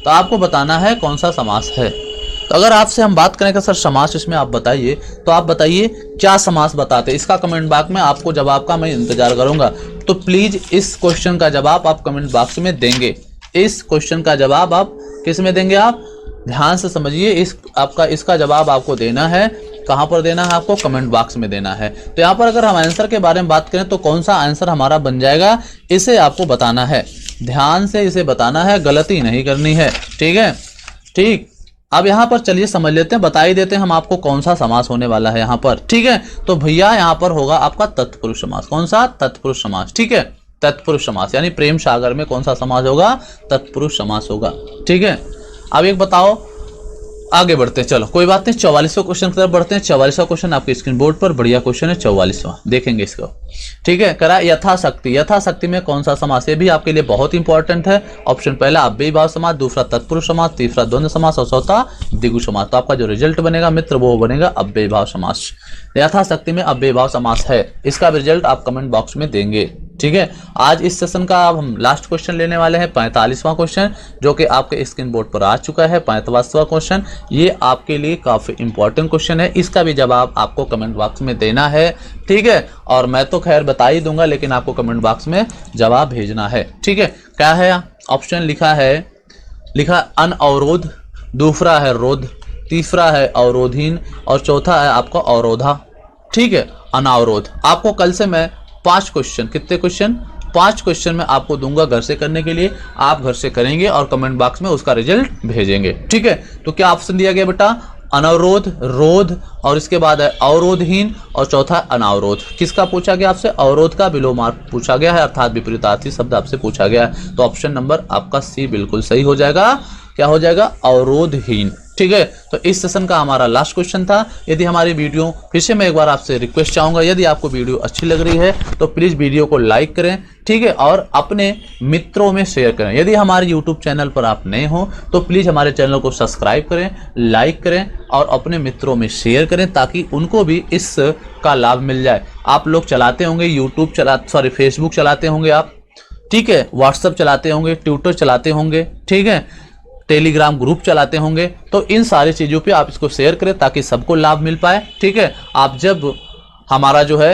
तो आपको बताना है कौन सा समास है। तो तो अगर आपसे हम बात करें कि सर समास इसमें आप बताइए, तो आप बताइए क्या समास बताते हैं। इसका कमेंट बॉक्स में आपको जवाब का मैं इंतजार करूंगा। तो प्लीज इस क्वेश्चन का जवाब आप कमेंट बॉक्स में देंगे। इस क्वेश्चन का जवाब आप किस में देंगे, आप ध्यान से समझिए। इसका जवाब आपको देना है, कहां पर देना है आपको, कमेंट बॉक्स में देना है। तो यहाँ पर अगर हम आंसर के बारे में बात करें तो कौन सा आंसर हमारा बन जाएगा, इसे आपको बताना है, ध्यान से इसे बताना है, गलती नहीं करनी है। ठीक है, ठीक। अब यहाँ पर चलिए समझ लेते हैं, बता ही देते हैं हम आपको कौन सा समास होने वाला है यहाँ पर। ठीक है, तो भैया यहाँ पर होगा आपका तत्पुरुष समास। कौन सा, तत्पुरुष समास। ठीक है, तत्पुरुष समास यानी प्रेम सागर में कौन सा समास होगा, तत्पुरुष समास होगा। ठीक है, अब एक बताओ, आगे बढ़ते हैं, चलो कोई बात नहीं। 44वां क्वेश्चन की तरफ बढ़ते हैं। 44वां क्वेश्चन आपके स्क्रीन बोर्ड पर, बढ़िया क्वेश्चन है 44वां, देखेंगे इसको। ठीक है, करा यथाशक्ति। यथाशक्ति में कौन सा समास, ये भी आपके लिए बहुत इंपॉर्टेंट है। ऑप्शन पहला अव्ययी भाव समास, दूसरा तत्पुरुष समास, तीसरा द्वंद्व समास और चौथा द्विगु समास। तो आपका जो रिजल्ट बनेगा मित्र वो बनेगा अव्ययी भाव समास। यथाशक्ति में अव्ययी भाव समास है, इसका रिजल्ट आप कमेंट बॉक्स में देंगे। ठीक है, आज इस सेशन का अब हम लास्ट क्वेश्चन लेने वाले हैं, 45वां क्वेश्चन, जो कि आपके स्क्रीन बोर्ड पर आ चुका है। 45वां क्वेश्चन ये आपके लिए काफी इंपॉर्टेंट क्वेश्चन है, इसका भी जवाब आपको कमेंट बॉक्स में देना है। ठीक है, और मैं तो खैर बता ही दूंगा, लेकिन आपको कमेंट बॉक्स में जवाब भेजना है। ठीक है, क्या है ऑप्शन, लिखा अनअवरोध, दूसरा है रोध, तीसरा है अवरोधहीन और चौथा है आपका अवरोधा। ठीक है, अनावरोध। आपको कल से मैं 5 क्वेश्चन, कितने क्वेश्चन, 5 क्वेश्चन मैं आपको दूंगा घर से करने के लिए। आप घर से करेंगे और कमेंट बॉक्स में उसका रिजल्ट भेजेंगे। ठीक है, तो क्या ऑप्शन दिया गया बेटा, अनवरोध, रोध और इसके बाद है अवरोधहीन और चौथा अनावरोध। किसका पूछा गया आपसे, अवरोध का विलोमार्थ पूछा गया है, अर्थात विपरीतार्थी शब्द आपसे पूछा गया है। तो ऑप्शन नंबर आपका सी बिल्कुल सही हो जाएगा। क्या हो जाएगा, अवरोधहीन। ठीक है, तो इस सेशन का हमारा लास्ट क्वेश्चन था। यदि हमारी वीडियो, फिर से मैं एक बार आपसे रिक्वेस्ट चाहूंगा, यदि आपको वीडियो अच्छी लग रही है तो प्लीज वीडियो को लाइक करें। ठीक है, और अपने मित्रों में शेयर करें। यदि हमारे यूट्यूब चैनल पर आप नए हो तो प्लीज हमारे चैनल को सब्सक्राइब करें, लाइक करें और अपने मित्रों में शेयर करें, ताकि उनको भी इस का लाभ मिल जाए। आप लोग चलाते होंगे फेसबुक चलाते होंगे आप, ठीक है, व्हाट्सएप चलाते होंगे, ट्विटर चलाते होंगे, ठीक है, टेलीग्राम ग्रुप चलाते होंगे, तो इन सारी चीजों पे आप इसको शेयर करें ताकि सबको लाभ मिल पाए। ठीक है, आप जब हमारा जो है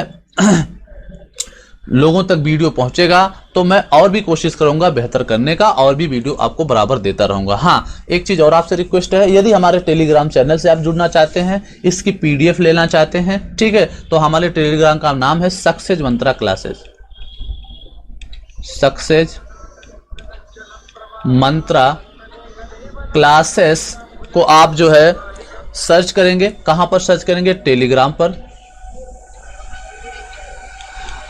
लोगों तक वीडियो पहुंचेगा तो मैं और भी कोशिश करूंगा बेहतर करने का, और भी वीडियो आपको बराबर देता रहूंगा। हाँ, एक चीज और आपसे रिक्वेस्ट है, यदि हमारे टेलीग्राम चैनल से आप जुड़ना चाहते हैं, इसकी पीडीएफ लेना चाहते हैं, ठीक है, तो हमारे टेलीग्राम का नाम है success mantra classes. Success mantra classes को आप जो है सर्च करेंगे, कहां पर सर्च करेंगे, टेलीग्राम पर।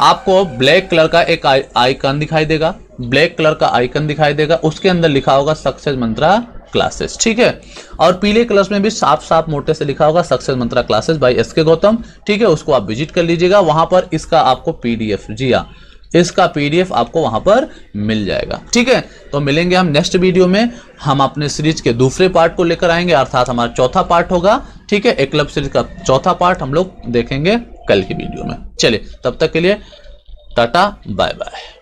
आपको ब्लैक कलर का एक आइकन दिखाई देगा, ब्लैक कलर का आइकन दिखाई देगा, उसके अंदर लिखा होगा सक्सेस मंत्रा क्लासेस। ठीक है, और पीले कलर में भी साफ साफ मोटे से लिखा होगा success mantra classes by SK Gautam. ठीक है, उसको आप विजिट कर लीजिएगा, वहां पर इसका आपको पीडीएफ, जी हाँ, इसका पीडीएफ आपको वहां पर मिल जाएगा। ठीक है, तो मिलेंगे हम नेक्स्ट वीडियो में। हम अपने सीरीज के दूसरे पार्ट को लेकर आएंगे, अर्थात हमारा चौथा पार्ट होगा। ठीक है, एकलव्य सीरीज का चौथा पार्ट हम लोग देखेंगे कल की वीडियो में। चलिए, तब तक के लिए टाटा, बाय बाय।